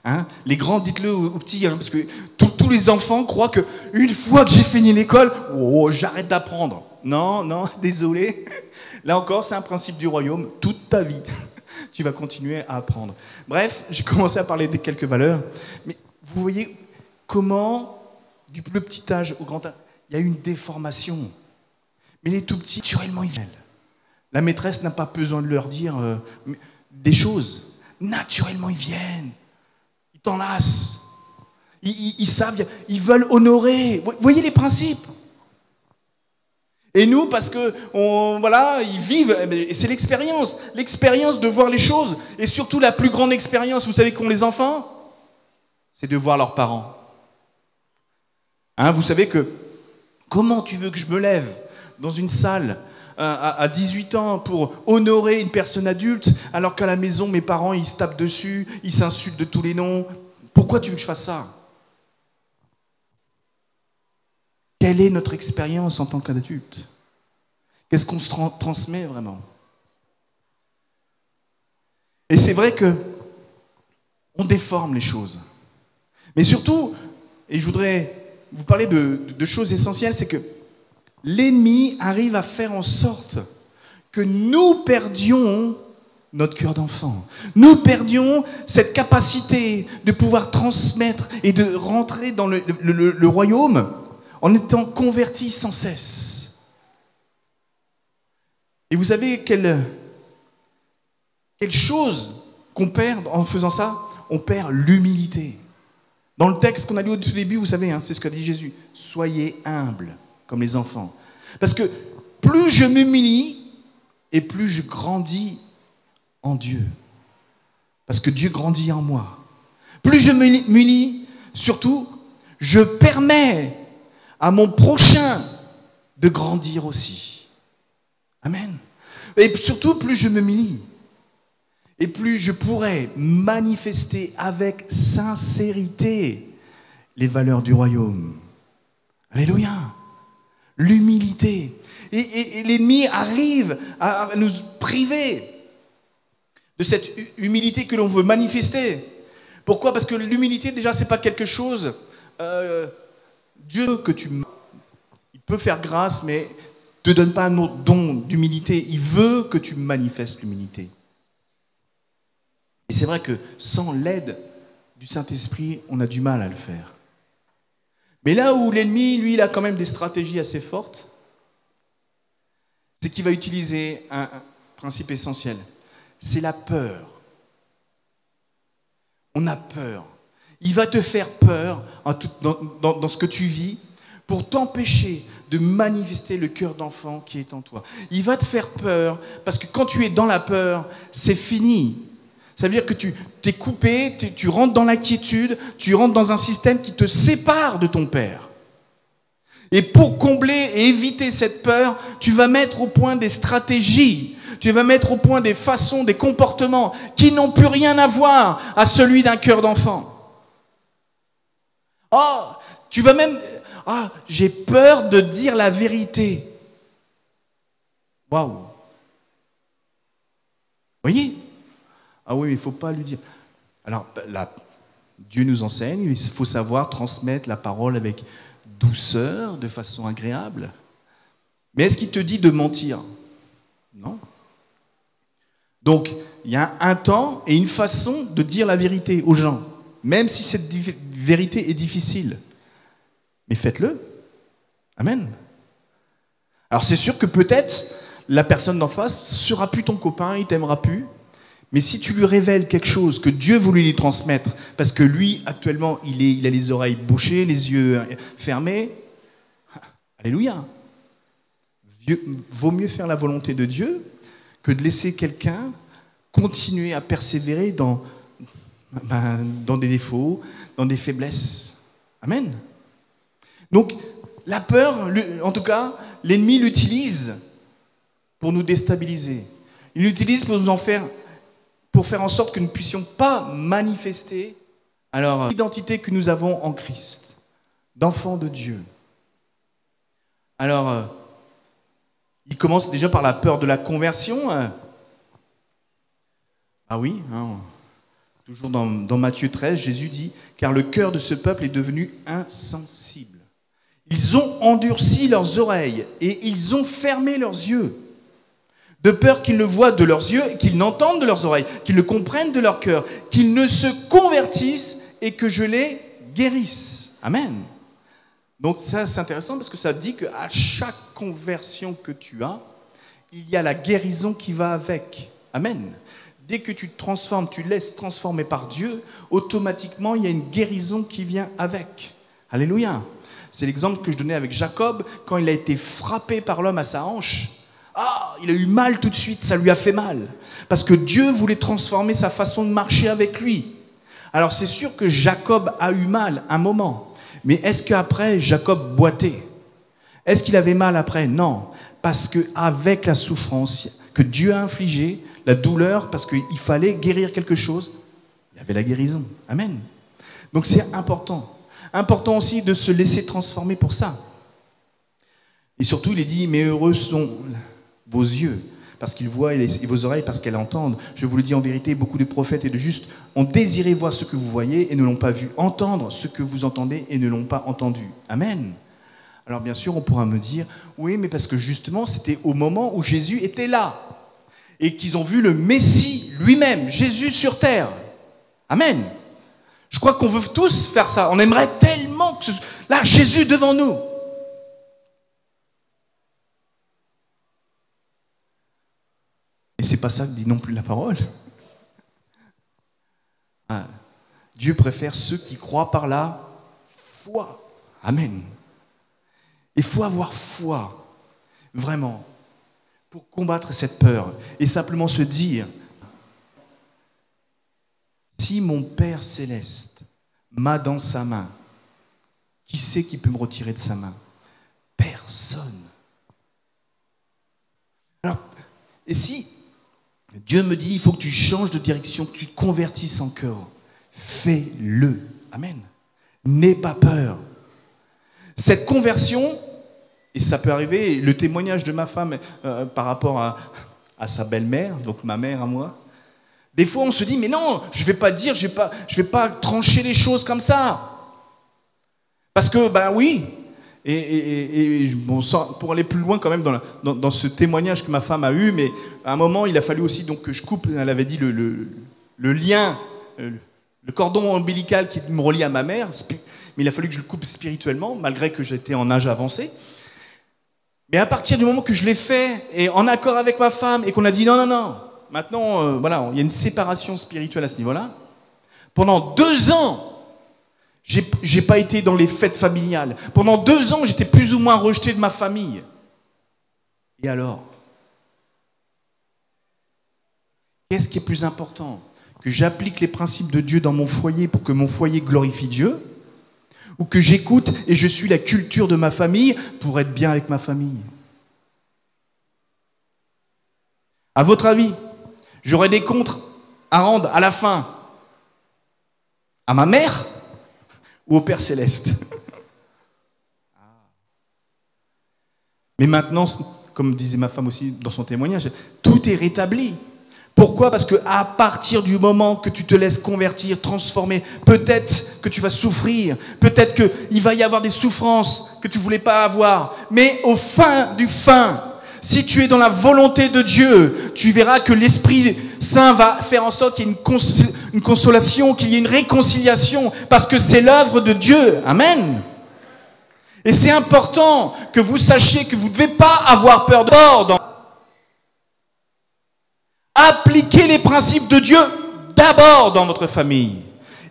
Hein? Les grands, dites-le aux petits, hein, parce que tous les enfants croient qu'une fois que j'ai fini l'école, j'arrête d'apprendre. Non, désolé. Là encore, c'est un principe du royaume. Toute ta vie, tu vas continuer à apprendre. Bref, j'ai commencé à parler de quelques valeurs. Mais vous voyez... Comment, du plus petit âge au grand âge, il y a une déformation. Mais les tout petits, naturellement, ils viennent. La maîtresse n'a pas besoin de leur dire des choses. Naturellement, ils viennent. Ils t'enlacent. Ils savent, ils veulent honorer. Vous voyez les principes? Et nous, parce que, ils vivent, et c'est l'expérience de voir les choses. Et surtout, la plus grande expérience, vous savez qu'ont les enfants, c'est de voir leurs parents. Hein, vous savez que, comment tu veux que je me lève dans une salle à 18 ans pour honorer une personne adulte, alors qu'à la maison, mes parents, ils se tapent dessus, ils s'insultent de tous les noms. Pourquoi tu veux que je fasse ça? Quelle est notre expérience en tant qu'adulte? Qu'est-ce qu'on se transmet vraiment? Et c'est vrai que on déforme les choses. Mais surtout, et je voudrais vous parler de choses essentielles, c'est que l'ennemi arrive à faire en sorte que nous perdions notre cœur d'enfant. Nous perdions cette capacité de pouvoir transmettre et de rentrer dans le royaume en étant convertis sans cesse. Et vous savez quelle chose qu'on perd en faisant ça? On perd l'humilité. Dans le texte qu'on a lu au tout début, vous savez, c'est ce qu'a dit Jésus. Soyez humbles comme les enfants. Parce que plus je m'humilie et plus je grandis en Dieu. Parce que Dieu grandit en moi. Plus je m'humilie, surtout, je permets à mon prochain de grandir aussi. Amen. Et surtout, plus je m'humilie, et plus je pourrai manifester avec sincérité les valeurs du royaume. Alléluia. L'humilité. Et l'ennemi arrive à nous priver de cette humilité que l'on veut manifester. Pourquoi? Parce que l'humilité, déjà, c'est pas quelque chose... Dieu, il peut faire grâce, mais ne te donne pas un autre don d'humilité. Il veut que tu manifestes l'humilité. Et c'est vrai que sans l'aide du Saint-Esprit, on a du mal à le faire. Mais là où l'ennemi, lui, il a quand même des stratégies assez fortes, c'est qu'il va utiliser un principe essentiel. C'est la peur. On a peur. Il va te faire peur dans ce que tu vis pour t'empêcher de manifester le cœur d'enfant qui est en toi. Il va te faire peur parce que quand tu es dans la peur, c'est fini. Ça veut dire que tu t'es coupé, tu rentres dans l'inquiétude, tu rentres dans un système qui te sépare de ton Père. Et pour combler et éviter cette peur, tu vas mettre au point des stratégies, tu vas mettre au point des façons, des comportements qui n'ont plus rien à voir à celui d'un cœur d'enfant. Oh, tu vas même... Ah, j'ai peur de dire la vérité. Waouh. Vous voyez? Ah oui, mais il ne faut pas lui dire. Alors, là, Dieu nous enseigne, il faut savoir transmettre la parole avec douceur, de façon agréable. Mais est-ce qu'il te dit de mentir? Non. Donc, il y a un temps et une façon de dire la vérité aux gens, même si cette vérité est difficile. Mais faites-le. Amen. Alors, c'est sûr que peut-être la personne d'en face ne sera plus ton copain, il ne t'aimera plus. Mais si tu lui révèles quelque chose que Dieu voulait lui transmettre, parce que lui, actuellement, il a les oreilles bouchées, les yeux fermés, alléluia. Vaut mieux faire la volonté de Dieu que de laisser quelqu'un continuer à persévérer dans des défauts, dans des faiblesses. Amen. Donc, la peur, en tout cas, l'ennemi l'utilise pour nous déstabiliser. Il l'utilise pour nous pour faire en sorte que nous ne puissions pas manifester l'identité que nous avons en Christ, d'enfants de Dieu. Alors, il commence déjà par la peur de la conversion. Ah oui, toujours dans Matthieu 13, Jésus dit « Car le cœur de ce peuple est devenu insensible. Ils ont endurci leurs oreilles et ils ont fermé leurs yeux. » De peur qu'ils ne voient de leurs yeux, qu'ils n'entendent de leurs oreilles, qu'ils ne comprennent de leur cœur, qu'ils ne se convertissent et que je les guérisse. Amen. Donc ça, c'est intéressant parce que ça dit qu'à chaque conversion que tu as, il y a la guérison qui va avec. Amen. Dès que tu te transformes, tu laisses transformer par Dieu, automatiquement, il y a une guérison qui vient avec. Alléluia. C'est l'exemple que je donnais avec Jacob, quand il a été frappé par l'homme à sa hanche. Ah, il a eu mal tout de suite, ça lui a fait mal. Parce que Dieu voulait transformer sa façon de marcher avec lui. Alors c'est sûr que Jacob a eu mal un moment. Mais est-ce qu'après, Jacob boitait? Est-ce qu'il avait mal après? Non. Parce qu'avec la souffrance que Dieu a infligée, la douleur, parce qu'il fallait guérir quelque chose, il y avait la guérison. Amen. Donc c'est important. Important aussi de se laisser transformer pour ça. Et surtout, il est dit, mais heureux sont vos yeux, parce qu'ils voient, et vos oreilles, parce qu'elles entendent. Je vous le dis en vérité, beaucoup de prophètes et de justes ont désiré voir ce que vous voyez et ne l'ont pas vu, entendre ce que vous entendez et ne l'ont pas entendu. Amen. Alors bien sûr, on pourra me dire, oui, mais parce que justement, c'était au moment où Jésus était là, et qu'ils ont vu le Messie lui-même, Jésus sur terre. Amen. Je crois qu'on veut tous faire ça. On aimerait tellement que là, Jésus devant nous. Et c'est pas ça que dit non plus la parole. Ah, Dieu préfère ceux qui croient par la foi. Amen. Il faut avoir foi, vraiment, pour combattre cette peur et simplement se dire, si mon Père céleste m'a dans sa main, qui c'est qui peut me retirer de sa main? Personne. Alors, et si Dieu me dit, il faut que tu changes de direction, que tu te convertisses encore, fais-le. Amen. N'aie pas peur. Cette conversion, et ça peut arriver, le témoignage de ma femme par rapport à sa belle-mère, donc ma mère à moi, des fois on se dit, mais non, je ne vais pas dire, je vais pas trancher les choses comme ça. Parce que, ben oui, et bon, pour aller plus loin quand même dans ce témoignage que ma femme a eu, mais à un moment il a fallu aussi donc, que je coupe, elle avait dit le lien, le cordon ombilical qui me relie à ma mère, mais il a fallu que je le coupe spirituellement, malgré que j'étais en âge avancé. Mais à partir du moment que je l'ai fait, et en accord avec ma femme, et qu'on a dit non, maintenant, voilà, il y a une séparation spirituelle à ce niveau-là, pendant 2 ans, j'ai pas été dans les fêtes familiales. Pendant 2 ans, j'étais plus ou moins rejeté de ma famille. Et alors? Qu'est-ce qui est plus important? Que j'applique les principes de Dieu dans mon foyer pour que mon foyer glorifie Dieu? Ou que j'écoute et je suis la culture de ma famille pour être bien avec ma famille? À votre avis, j'aurais des comptes à rendre à la fin à ma mère ou au Père Céleste? Mais maintenant, comme disait ma femme aussi dans son témoignage, tout est rétabli. Pourquoi? Parce qu'à partir du moment que tu te laisses convertir, transformer, peut-être que tu vas souffrir, peut-être qu'il va y avoir des souffrances que tu ne voulais pas avoir, mais au fin du fin, si tu es dans la volonté de Dieu, tu verras que l'Esprit Saint va faire en sorte qu'il y ait une consolation, qu'il y ait une réconciliation, parce que c'est l'œuvre de Dieu. Amen. Et c'est important que vous sachiez que vous ne devez pas avoir peur d'ordre. Appliquez les principes de Dieu d'abord dans votre famille.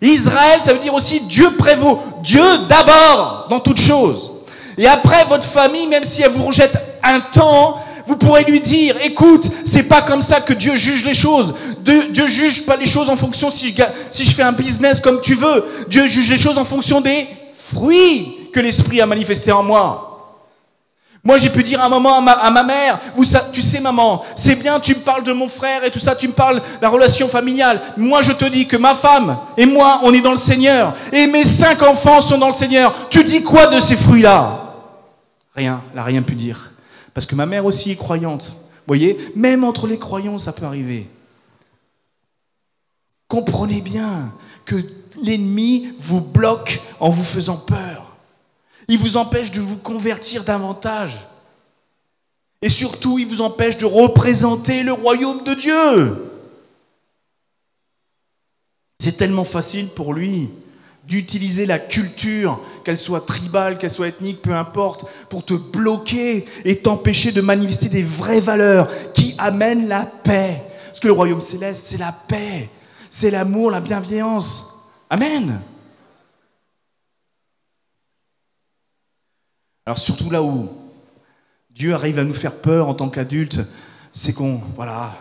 Israël, ça veut dire aussi Dieu prévaut. Dieu d'abord dans toute chose. Et après, votre famille, même si elle vous rejette un temps, vous pourrez lui dire, écoute, c'est pas comme ça que Dieu juge les choses. Dieu juge pas les choses en fonction si je fais un business comme tu veux. Dieu juge les choses en fonction des fruits que l'Esprit a manifestés en moi. Moi, j'ai pu dire à un moment à ma mère, tu sais maman, c'est bien, tu me parles de mon frère et tout ça, tu me parles de la relation familiale. Moi, je te dis que ma femme et moi, on est dans le Seigneur. Et mes 5 enfants sont dans le Seigneur. Tu dis quoi de ces fruits-là? Rien, elle n'a rien pu dire. Parce que ma mère aussi est croyante. Vous voyez, même entre les croyants, ça peut arriver. Comprenez bien que l'ennemi vous bloque en vous faisant peur. Il vous empêche de vous convertir davantage. Et surtout, il vous empêche de représenter le royaume de Dieu. C'est tellement facile pour lui d'utiliser la culture, qu'elle soit tribale, qu'elle soit ethnique, peu importe, pour te bloquer et t'empêcher de manifester des vraies valeurs qui amènent la paix. Parce que le royaume céleste, c'est la paix, c'est l'amour, la bienveillance. Amen. Alors surtout là où Dieu arrive à nous faire peur en tant qu'adultes, c'est voilà,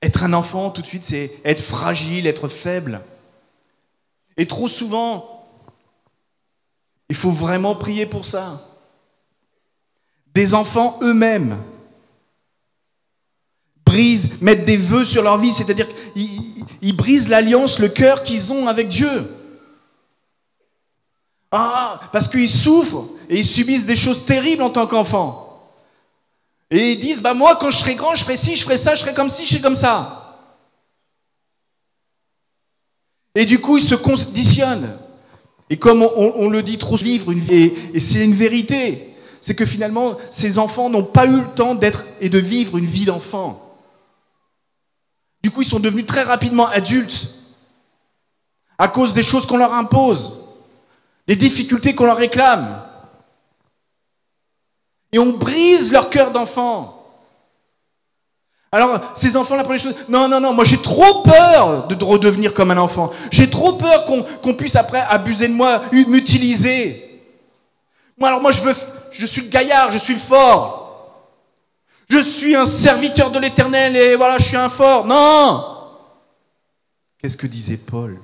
être un enfant tout de suite, c'est être fragile, être faible. Et trop souvent, il faut vraiment prier pour ça. Des enfants eux-mêmes mettent des vœux sur leur vie, c'est-à-dire qu'ils brisent l'alliance, le cœur qu'ils ont avec Dieu. Parce qu'ils souffrent et ils subissent des choses terribles en tant qu'enfants. Et ils disent, moi quand je serai grand, je ferai ci, je ferai ça, je serai comme ci, je serai comme ça. Et du coup, ils se conditionnent. Et comme on le dit trop, vivre une vie, et c'est une vérité, c'est que finalement, ces enfants n'ont pas eu le temps d'être et de vivre une vie d'enfant. Du coup, ils sont devenus très rapidement adultes à cause des choses qu'on leur impose, des difficultés qu'on leur réclame. Et on brise leur cœur d'enfant. Alors, ces enfants, la première chose, non, moi j'ai trop peur de redevenir comme un enfant. J'ai trop peur qu'on puisse après abuser de moi, m'utiliser. Moi je suis le gaillard, je suis le fort. Je suis un serviteur de l'Éternel et voilà, je suis un fort. Non! Qu'est-ce que disait Paul?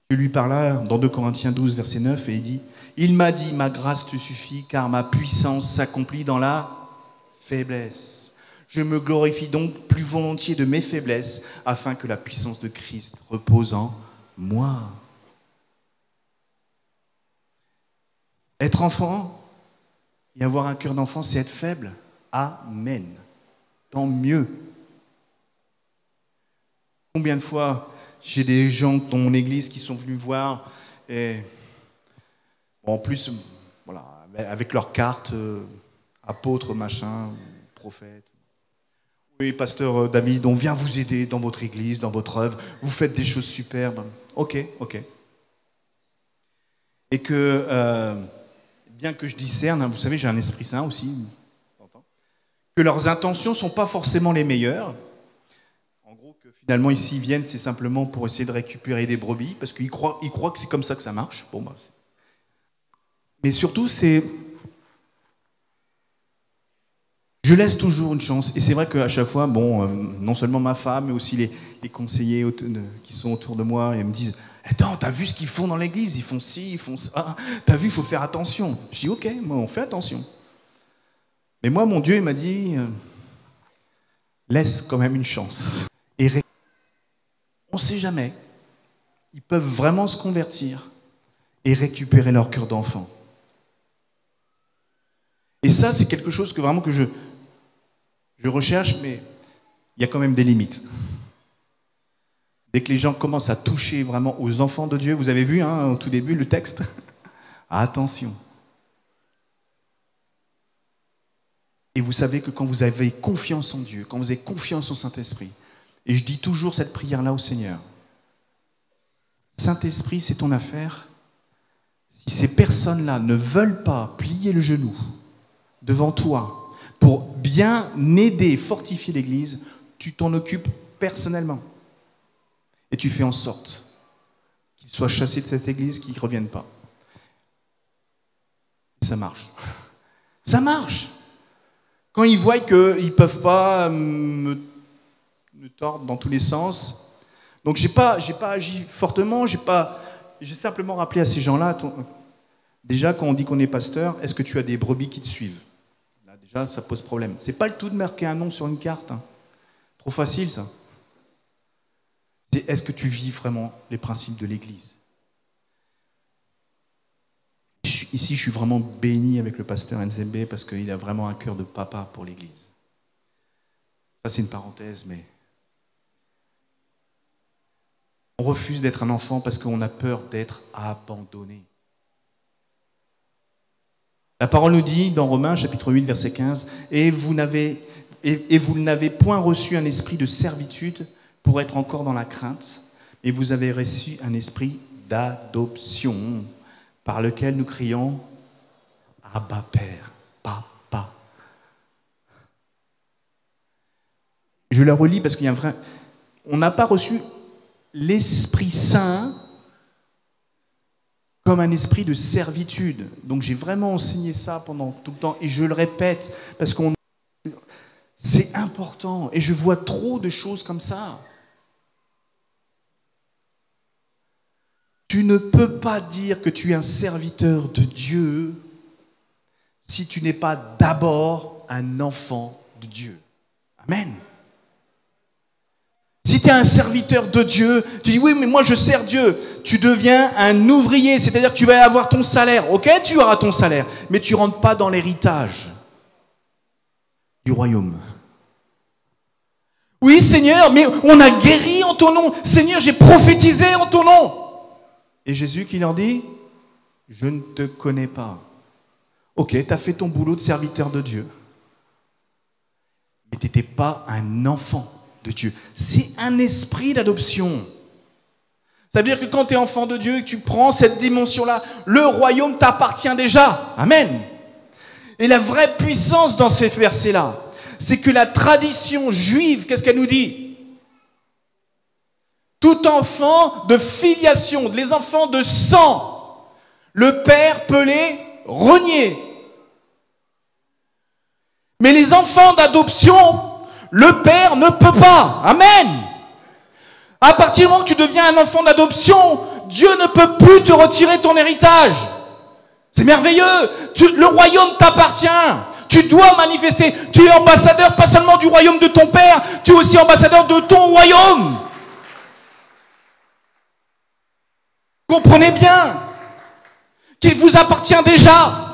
Je lui parla dans 2 Corinthiens 12, verset 9, et il dit, « Il m'a dit, ma grâce te suffit, car ma puissance s'accomplit dans la faiblesse. Je me glorifie donc plus volontiers de mes faiblesses, afin que la puissance de Christ repose en moi. » Être enfant et avoir un cœur d'enfant, c'est être faible. Amen. Tant mieux. Combien de fois j'ai des gens dans mon église qui sont venus voir et en plus, voilà, avec leur carte, apôtre, machin, prophète. Oui, pasteur David, on vient vous aider dans votre église, dans votre œuvre. Vous faites des choses superbes. Ok. Et que, bien que je discerne, vous savez, j'ai un esprit saint aussi, que leurs intentions ne sont pas forcément les meilleures. En gros, que finalement, ici, ils viennent, c'est simplement pour essayer de récupérer des brebis, parce qu'ils croient que c'est comme ça que ça marche. Bon, bah, mais surtout, je laisse toujours une chance. Et c'est vrai qu'à chaque fois, non seulement ma femme, mais aussi les conseillers qui sont autour de moi, ils me disent « Attends, t'as vu ce qu'ils font dans l'église? Ils font ci, ils font ça. T'as vu, il faut faire attention. » Je dis « Ok, moi, on fait attention. » Mais moi, mon Dieu, il m'a dit « Laisse quand même une chance. » Et on ne sait jamais. Ils peuvent vraiment se convertir et récupérer leur cœur d'enfant. Et ça, c'est quelque chose que vraiment que je recherche, mais il y a quand même des limites. Dès que les gens commencent à toucher vraiment aux enfants de Dieu, vous avez vu au tout début le texte, attention. Et vous savez que quand vous avez confiance en Dieu, quand vous avez confiance au Saint-Esprit, et je dis toujours cette prière-là au Seigneur, Saint-Esprit, c'est ton affaire. Si ces personnes-là ne veulent pas plier le genou devant toi pour bien aider, fortifier l'Église, tu t'en occupes personnellement. Et tu fais en sorte qu'ils soient chassés de cette Église, qu'ils ne reviennent pas. Et ça marche. Ça marche. Quand ils voient qu'ils ne peuvent pas me tordre dans tous les sens. Donc j'ai pas agi fortement, j'ai simplement rappelé à ces gens-là, déjà quand on dit qu'on est pasteur, est-ce que tu as des brebis qui te suivent? Là déjà ça pose problème. C'est pas le tout de marquer un nom sur une carte. Trop facile ça. C'est est-ce que tu vis vraiment les principes de l'Église? Ici je suis vraiment béni avec le pasteur NZB parce qu'il a vraiment un cœur de papa pour l'Église. Ça c'est une parenthèse, mais on refuse d'être un enfant parce qu'on a peur d'être abandonné. La parole nous dit dans Romains chapitre 8 verset 15 « Et vous n'avez point reçu un esprit de servitude pour être encore dans la crainte, mais vous avez reçu un esprit d'adoption par lequel nous crions « Abba Père, Papa ». Je la relis parce qu'il y a un vrai... On n'a pas reçu l'Esprit Saint comme un esprit de servitude. Donc j'ai vraiment enseigné ça pendant tout le temps et je le répète parce que c'est important et je vois trop de choses comme ça. Tu ne peux pas dire que tu es un serviteur de Dieu si tu n'es pas d'abord un enfant de Dieu. Amen. Si tu es un serviteur de Dieu, tu dis oui mais moi je sers Dieu, tu deviens un ouvrier, c'est-à-dire que tu vas avoir ton salaire. Ok, tu auras ton salaire, mais tu ne rentres pas dans l'héritage du royaume. Oui Seigneur, mais on a guéri en ton nom. Seigneur, j'ai prophétisé en ton nom. Et Jésus qui leur dit, je ne te connais pas. Ok, tu as fait ton boulot de serviteur de Dieu. Mais tu n'étais pas un enfant de Dieu. C'est un esprit d'adoption. Ça veut dire que quand tu es enfant de Dieu et que tu prends cette dimension-là, le royaume t'appartient déjà. Amen. Et la vraie puissance dans ces versets-là, c'est que la tradition juive, qu'est-ce qu'elle nous dit? Tout enfant de filiation, les enfants de sang, le père peut les renier. Mais les enfants d'adoption, le père ne peut pas. Amen. À partir du moment où tu deviens un enfant d'adoption, Dieu ne peut plus te retirer ton héritage. C'est merveilleux. Le royaume t'appartient. Tu dois manifester. Tu es ambassadeur pas seulement du royaume de ton père, tu es aussi ambassadeur de ton royaume. Comprenez bien qu'il vous appartient déjà.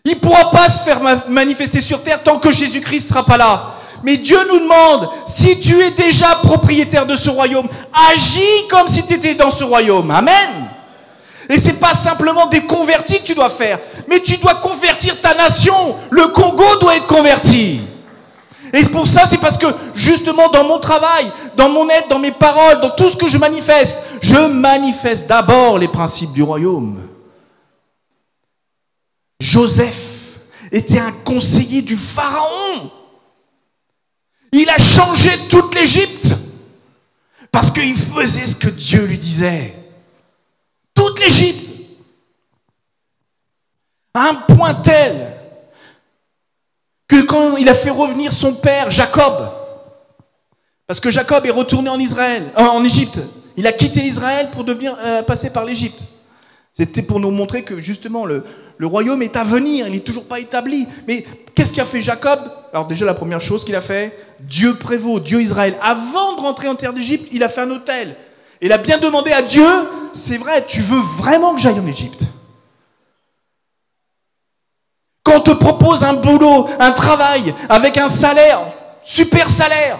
Il ne pourra pas se faire manifester sur terre tant que Jésus-Christ ne sera pas là. Mais Dieu nous demande, si tu es déjà propriétaire de ce royaume, agis comme si tu étais dans ce royaume. Amen. Et ce n'est pas simplement des convertis que tu dois faire, mais tu dois convertir ta nation. Le Congo doit être converti. Et pour ça, c'est parce que justement dans mon travail, dans mon aide, dans mes paroles, dans tout ce que je manifeste d'abord les principes du royaume. Joseph était un conseiller du Pharaon. Il a changé toute l'Égypte parce qu'il faisait ce que Dieu lui disait. Toute l'Égypte. À un point tel que quand il a fait revenir son père Jacob, parce que Jacob est retourné en Égypte, il a quitté l'Israël pour passer par l'Égypte. C'était pour nous montrer que justement le royaume est à venir, il n'est toujours pas établi. Mais qu'est-ce qu'a fait Jacob? Alors déjà la première chose qu'il a fait, Dieu prévaut, Dieu Israël. Avant de rentrer en terre d'Égypte, il a fait un autel. Il a bien demandé à Dieu, c'est vrai, tu veux vraiment que j'aille en Égypte? Quand on te propose un boulot, un travail, avec un salaire, super salaire,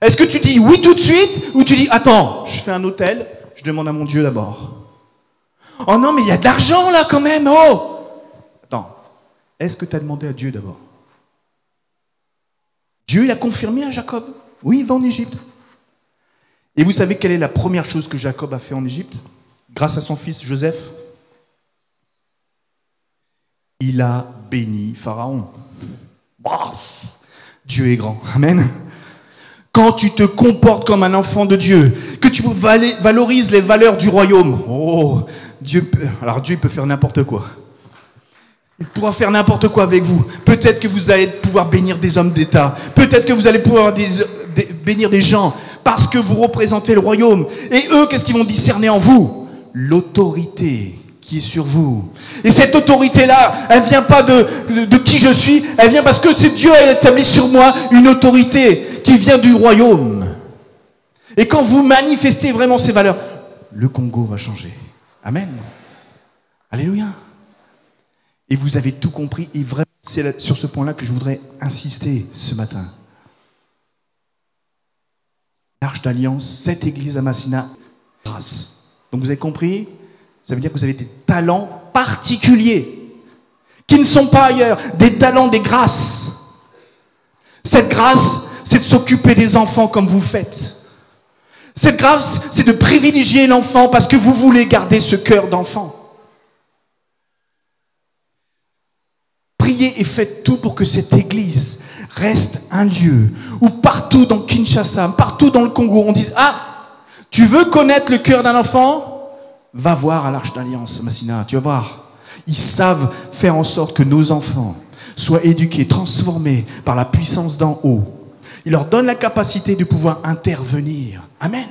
est-ce que tu dis oui tout de suite ou tu dis attends, je fais un hôtel, je demande à mon Dieu d'abord? Oh non, mais il y a de l'argent là quand même, oh! Attends, est-ce que tu as demandé à Dieu d'abord? Dieu, il a confirmé à Jacob, oui, il va en Égypte. Et vous savez quelle est la première chose que Jacob a fait en Égypte, grâce à son fils Joseph? Il a béni Pharaon. Wow. Dieu est grand. Amen. Quand tu te comportes comme un enfant de Dieu, que tu valorises les valeurs du royaume, oh, Dieu peut faire n'importe quoi. Il pourra faire n'importe quoi avec vous. Peut-être que vous allez pouvoir bénir des hommes d'État. Peut-être que vous allez pouvoir bénir des gens parce que vous représentez le royaume. Et eux, qu'est-ce qu'ils vont discerner en vous? L'autorité qui est sur vous. Et cette autorité-là, elle vient pas de qui je suis, elle vient parce que c'est Dieu qui a établi sur moi une autorité qui vient du royaume. Et quand vous manifestez vraiment ces valeurs, le Congo va changer. Amen. Alléluia. Et vous avez tout compris, et vraiment, c'est sur ce point-là que je voudrais insister ce matin. L'Arche d'Alliance, cette église à Massina, grâce. Donc vous avez compris? Ça veut dire que vous avez des talents particuliers qui ne sont pas ailleurs, des talents, des grâces. Cette grâce, c'est de s'occuper des enfants comme vous faites. Cette grâce, c'est de privilégier l'enfant parce que vous voulez garder ce cœur d'enfant. Priez et faites tout pour que cette église reste un lieu où partout dans Kinshasa, partout dans le Congo, on dise « Ah, tu veux connaître le cœur d'un enfant ? Va voir à l'Arche d'Alliance, Massina, tu vas voir. Ils savent faire en sorte que nos enfants soient éduqués, transformés par la puissance d'en haut. Ils leur donnent la capacité de pouvoir intervenir. Amen.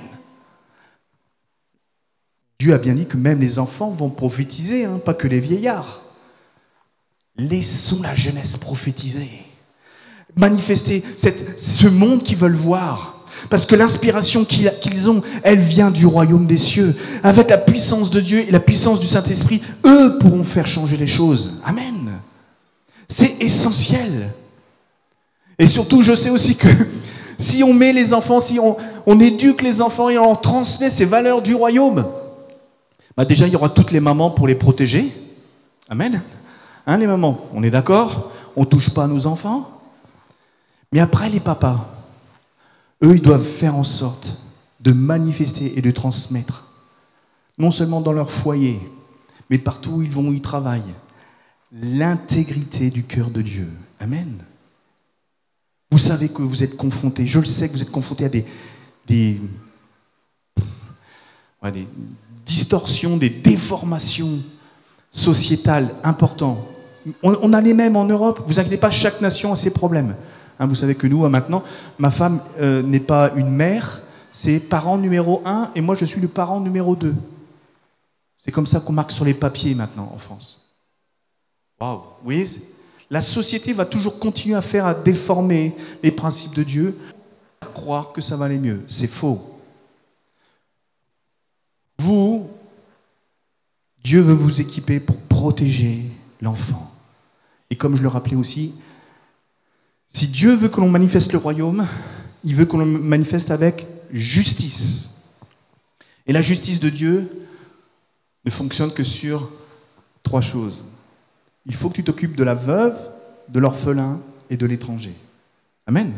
Dieu a bien dit que même les enfants vont prophétiser, hein, pas que les vieillards. Laissons la jeunesse prophétiser. Manifester ce monde qu'ils veulent voir. Parce que l'inspiration qu'ils ont, elle vient du royaume des cieux. Avec la puissance de Dieu et la puissance du Saint-Esprit, eux pourront faire changer les choses. Amen. C'est essentiel. Et surtout, je sais aussi que si on met les enfants, si on éduque les enfants et on transmet ces valeurs du royaume, bah déjà, il y aura toutes les mamans pour les protéger. Amen. Hein, les mamans, on est d'accord? On ne touche pas à nos enfants. Mais après, les papas, eux, ils doivent faire en sorte de manifester et de transmettre, non seulement dans leur foyer, mais partout où ils vont, où ils travaillent, l'intégrité du cœur de Dieu. Amen. Vous savez que vous êtes confrontés, je le sais que vous êtes confrontés à des distorsions, des déformations sociétales importantes. On a les mêmes en Europe. Vous inquiétez pas, chaque nation a ses problèmes. Hein, vous savez que nous, maintenant, ma femme n'est pas une mère, c'est parent numéro 1 et moi je suis le parent numéro 2. C'est comme ça qu'on marque sur les papiers maintenant en France. Waouh, vous voyez, la société va toujours continuer à déformer les principes de Dieu, à croire que ça va aller mieux. C'est faux. Vous, Dieu veut vous équiper pour protéger l'enfant. Et comme je le rappelais aussi, si Dieu veut que l'on manifeste le royaume, il veut que l'on manifeste avec justice. Et la justice de Dieu ne fonctionne que sur 3 choses. Il faut que tu t'occupes de la veuve, de l'orphelin et de l'étranger. Amen.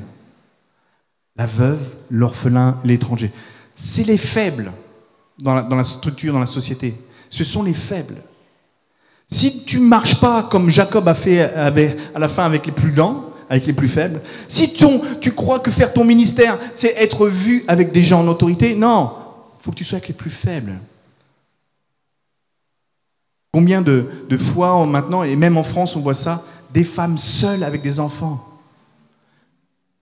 La veuve, l'orphelin, l'étranger. C'est les faibles dans la structure, dans la société. Ce sont les faibles. Si tu ne marches pas comme Jacob a fait à la fin avec les plus lents, avec les plus faibles, si tu crois que faire ton ministère, c'est être vu avec des gens en autorité, non, il faut que tu sois avec les plus faibles. Combien de fois maintenant, et même en France, on voit ça, des femmes seules avec des enfants.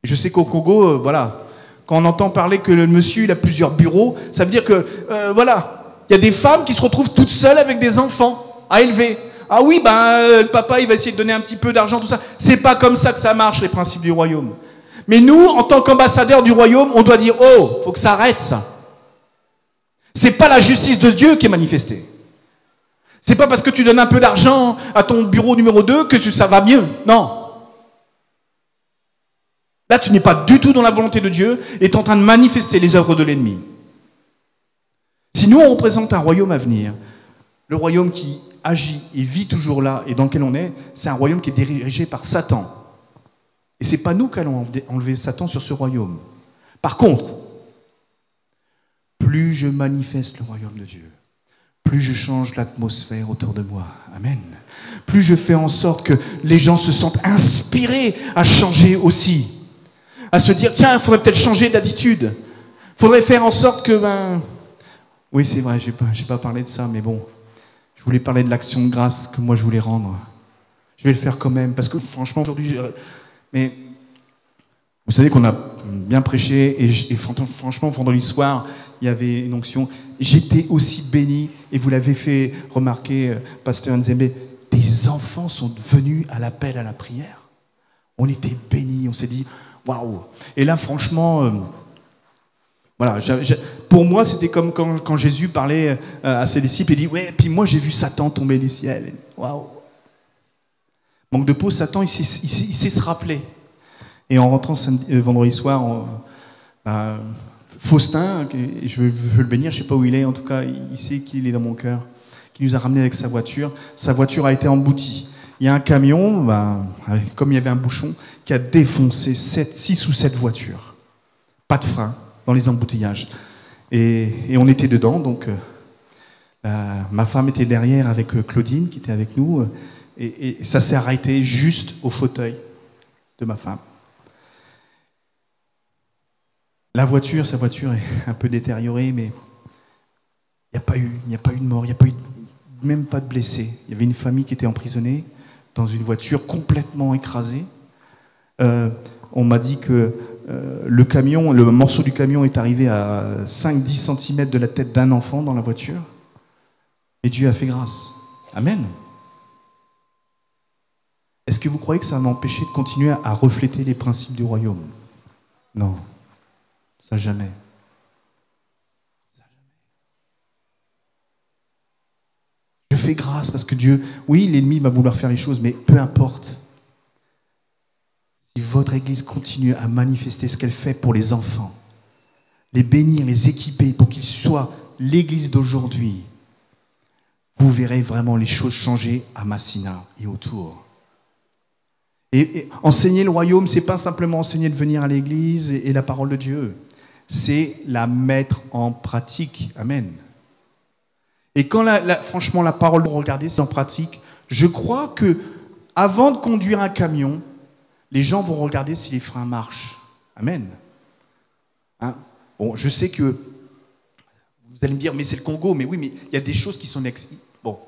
Je sais qu'au Congo, voilà, quand on entend parler que le monsieur il a plusieurs bureaux, ça veut dire que, voilà, il y a des femmes qui se retrouvent toutes seules avec des enfants à élever. Ah oui, le papa il va essayer de donner un petit peu d'argent, tout ça. C'est pas comme ça que ça marche, les principes du royaume. Mais nous, en tant qu'ambassadeurs du royaume, on doit dire, oh, faut que ça arrête ça. C'est pas la justice de Dieu qui est manifestée. C'est pas parce que tu donnes un peu d'argent à ton bureau numéro 2 que ça va mieux. Non. Là, tu n'es pas du tout dans la volonté de Dieu et tu es en train de manifester les œuvres de l'ennemi. Si nous, on représente un royaume à venir, le royaume qui agit et vit toujours là et dans lequel on est, c'est un royaume qui est dirigé par Satan. Et ce n'est pas nous qui allons enlever Satan sur ce royaume. Par contre, plus je manifeste le royaume de Dieu, plus je change l'atmosphère autour de moi. Amen. Plus je fais en sorte que les gens se sentent inspirés à changer aussi. À se dire, tiens, il faudrait peut-être changer d'attitude. Il faudrait faire en sorte que, oui, c'est vrai, j'ai pas parlé de ça, mais bon, je voulais parler de l'action de grâce que moi je voulais rendre. Je vais le faire quand même, parce que franchement, aujourd'hui, mais vous savez qu'on a bien prêché, et franchement, vendredi soir, il y avait une onction. J'étais aussi béni, et vous l'avez fait remarquer, Pasteur Nzembe, des enfants sont venus à l'appel à la prière. On était bénis, on s'est dit, waouh. Et là, franchement, voilà, pour moi, c'était comme quand Jésus parlait à ses disciples, il dit, ouais, puis moi j'ai vu Satan tomber du ciel. Waouh. Manque de peau, Satan, il sait se rappeler. Et en rentrant vendredi soir, Faustin, je veux le bénir, je ne sais pas où il est, en tout cas, il sait qu'il est dans mon cœur, qui nous a ramenés avec sa voiture. Sa voiture a été emboutie. Il y a un camion, comme il y avait un bouchon, qui a défoncé 6 ou 7 voitures. Pas de frein dans les embouteillages. Et on était dedans, donc ma femme était derrière avec Claudine, qui était avec nous, et ça s'est arrêté juste au fauteuil de ma femme. Sa voiture est un peu détériorée, mais il n'y a pas eu de mort, il n'y a pas eu même pas de blessés. Il y avait une famille qui était emprisonnée dans une voiture complètement écrasée. On m'a dit que le morceau du camion est arrivé à 5-10 cm de la tête d'un enfant dans la voiture. Et Dieu a fait grâce. Amen. Est-ce que vous croyez que ça m'a empêché de continuer à refléter les principes du royaume? Non. Ça jamais. Je fais grâce parce que Dieu, oui, l'ennemi va vouloir faire les choses, mais peu importe. Si votre Église continue à manifester ce qu'elle fait pour les enfants, les bénir, les équiper pour qu'ils soient l'Église d'aujourd'hui, vous verrez vraiment les choses changer à Massina et autour. Et enseigner le royaume, c'est pas simplement enseigner de venir à l'église et la parole de Dieu. C'est la mettre en pratique. Amen. Et quand franchement la parole, regardez, c'est en pratique, je crois que avant de conduire un camion, les gens vont regarder si les freins marchent. Amen. Hein? Bon, je sais que vous allez me dire, mais c'est le Congo, mais oui, mais il y a des choses qui sont... Bon.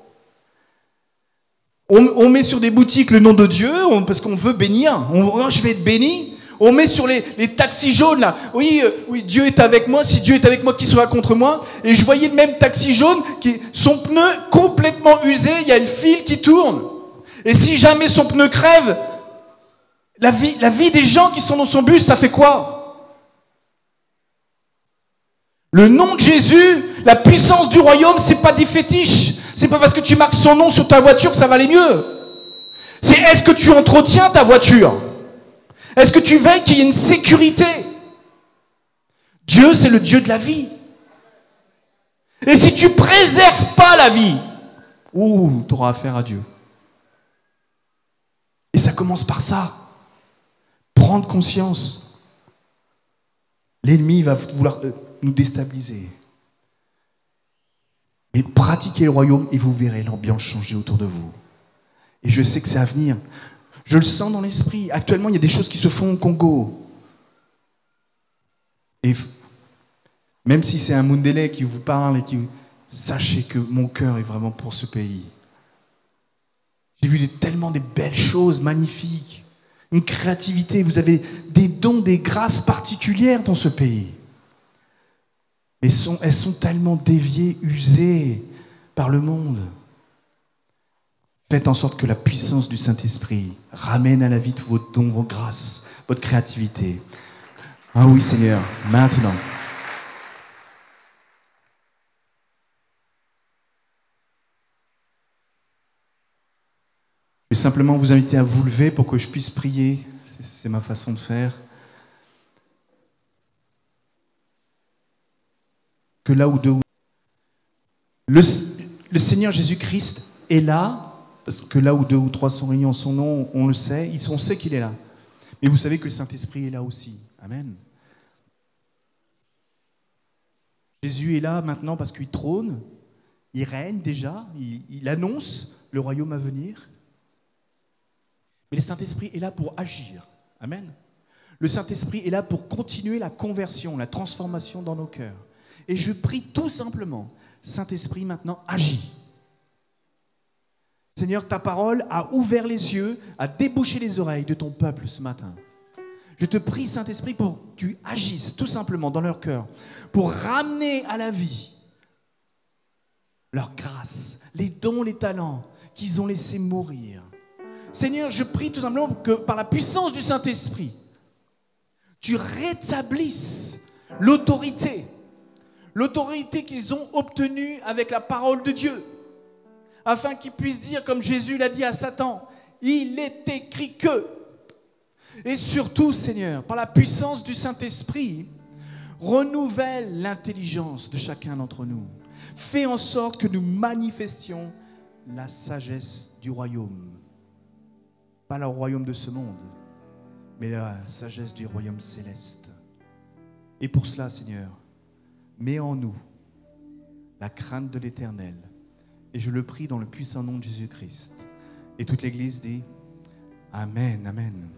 On met sur des boutiques le nom de Dieu parce qu'on veut bénir. Je vais être béni. On met sur les taxis jaunes là. Oui, Dieu est avec moi. Si Dieu est avec moi, qui sera contre moi? Et je voyais le même taxi jaune, son pneu complètement usé. Il y a une file qui tourne. Et si jamais son pneu crève, la vie des gens qui sont dans son bus, ça fait quoi? Le nom de Jésus, la puissance du royaume, c'est pas des fétiches. C'est pas parce que tu marques son nom sur ta voiture que ça va aller mieux. C'est est-ce que tu entretiens ta voiture? Est-ce que tu veilles qu'il y ait une sécurité? Dieu, c'est le Dieu de la vie. Et si tu préserves pas la vie, tu auras affaire à Dieu. Et ça commence par ça. Prendre conscience. L'ennemi va vouloir nous déstabiliser. Mais pratiquez le royaume et vous verrez l'ambiance changer autour de vous. Et je sais que c'est à venir. Je le sens dans l'esprit. Actuellement, il y a des choses qui se font au Congo. Et même si c'est un Mundele qui vous parle, sachez que mon cœur est vraiment pour ce pays. J'ai vu tellement de belles choses magnifiques. Une créativité. Vous avez des dons, des grâces particulières dans ce pays. Mais elles sont tellement déviées, usées par le monde. Faites en sorte que la puissance du Saint-Esprit ramène à la vie tous vos dons, vos grâces, votre créativité. Ah oui, Seigneur, maintenant. Je vais simplement vous inviter à vous lever pour que je puisse prier. C'est ma façon de faire. Que là où le Seigneur Jésus-Christ est là, parce que là où 2 ou 3 sont réunis en son nom, on le sait, on sait qu'il est là. Mais vous savez que le Saint-Esprit est là aussi. Amen. Jésus est là maintenant parce qu'il trône, il règne déjà, il annonce le royaume à venir. Mais le Saint-Esprit est là pour agir. Amen. Le Saint-Esprit est là pour continuer la conversion, la transformation dans nos cœurs. Et je prie tout simplement, Saint-Esprit, maintenant, agis. Seigneur, ta parole a ouvert les yeux, a débouché les oreilles de ton peuple ce matin. Je te prie, Saint-Esprit, pour que tu agisses tout simplement dans leur cœur, pour ramener à la vie leur grâce, les dons, les talents qu'ils ont laissés mourir. Seigneur, je prie tout simplement que par la puissance du Saint-Esprit, tu rétablisses l'autorité qu'ils ont obtenue avec la parole de Dieu, afin qu'ils puissent dire, comme Jésus l'a dit à Satan, il est écrit que. Et surtout, Seigneur, par la puissance du Saint-Esprit, renouvelle l'intelligence de chacun d'entre nous. Fais en sorte que nous manifestions la sagesse du royaume. Pas le royaume de ce monde, mais la sagesse du royaume céleste. Et pour cela, Seigneur, mets en nous la crainte de l'Éternel. Et je le prie dans le puissant nom de Jésus-Christ. Et toute l'Église dit Amen, Amen.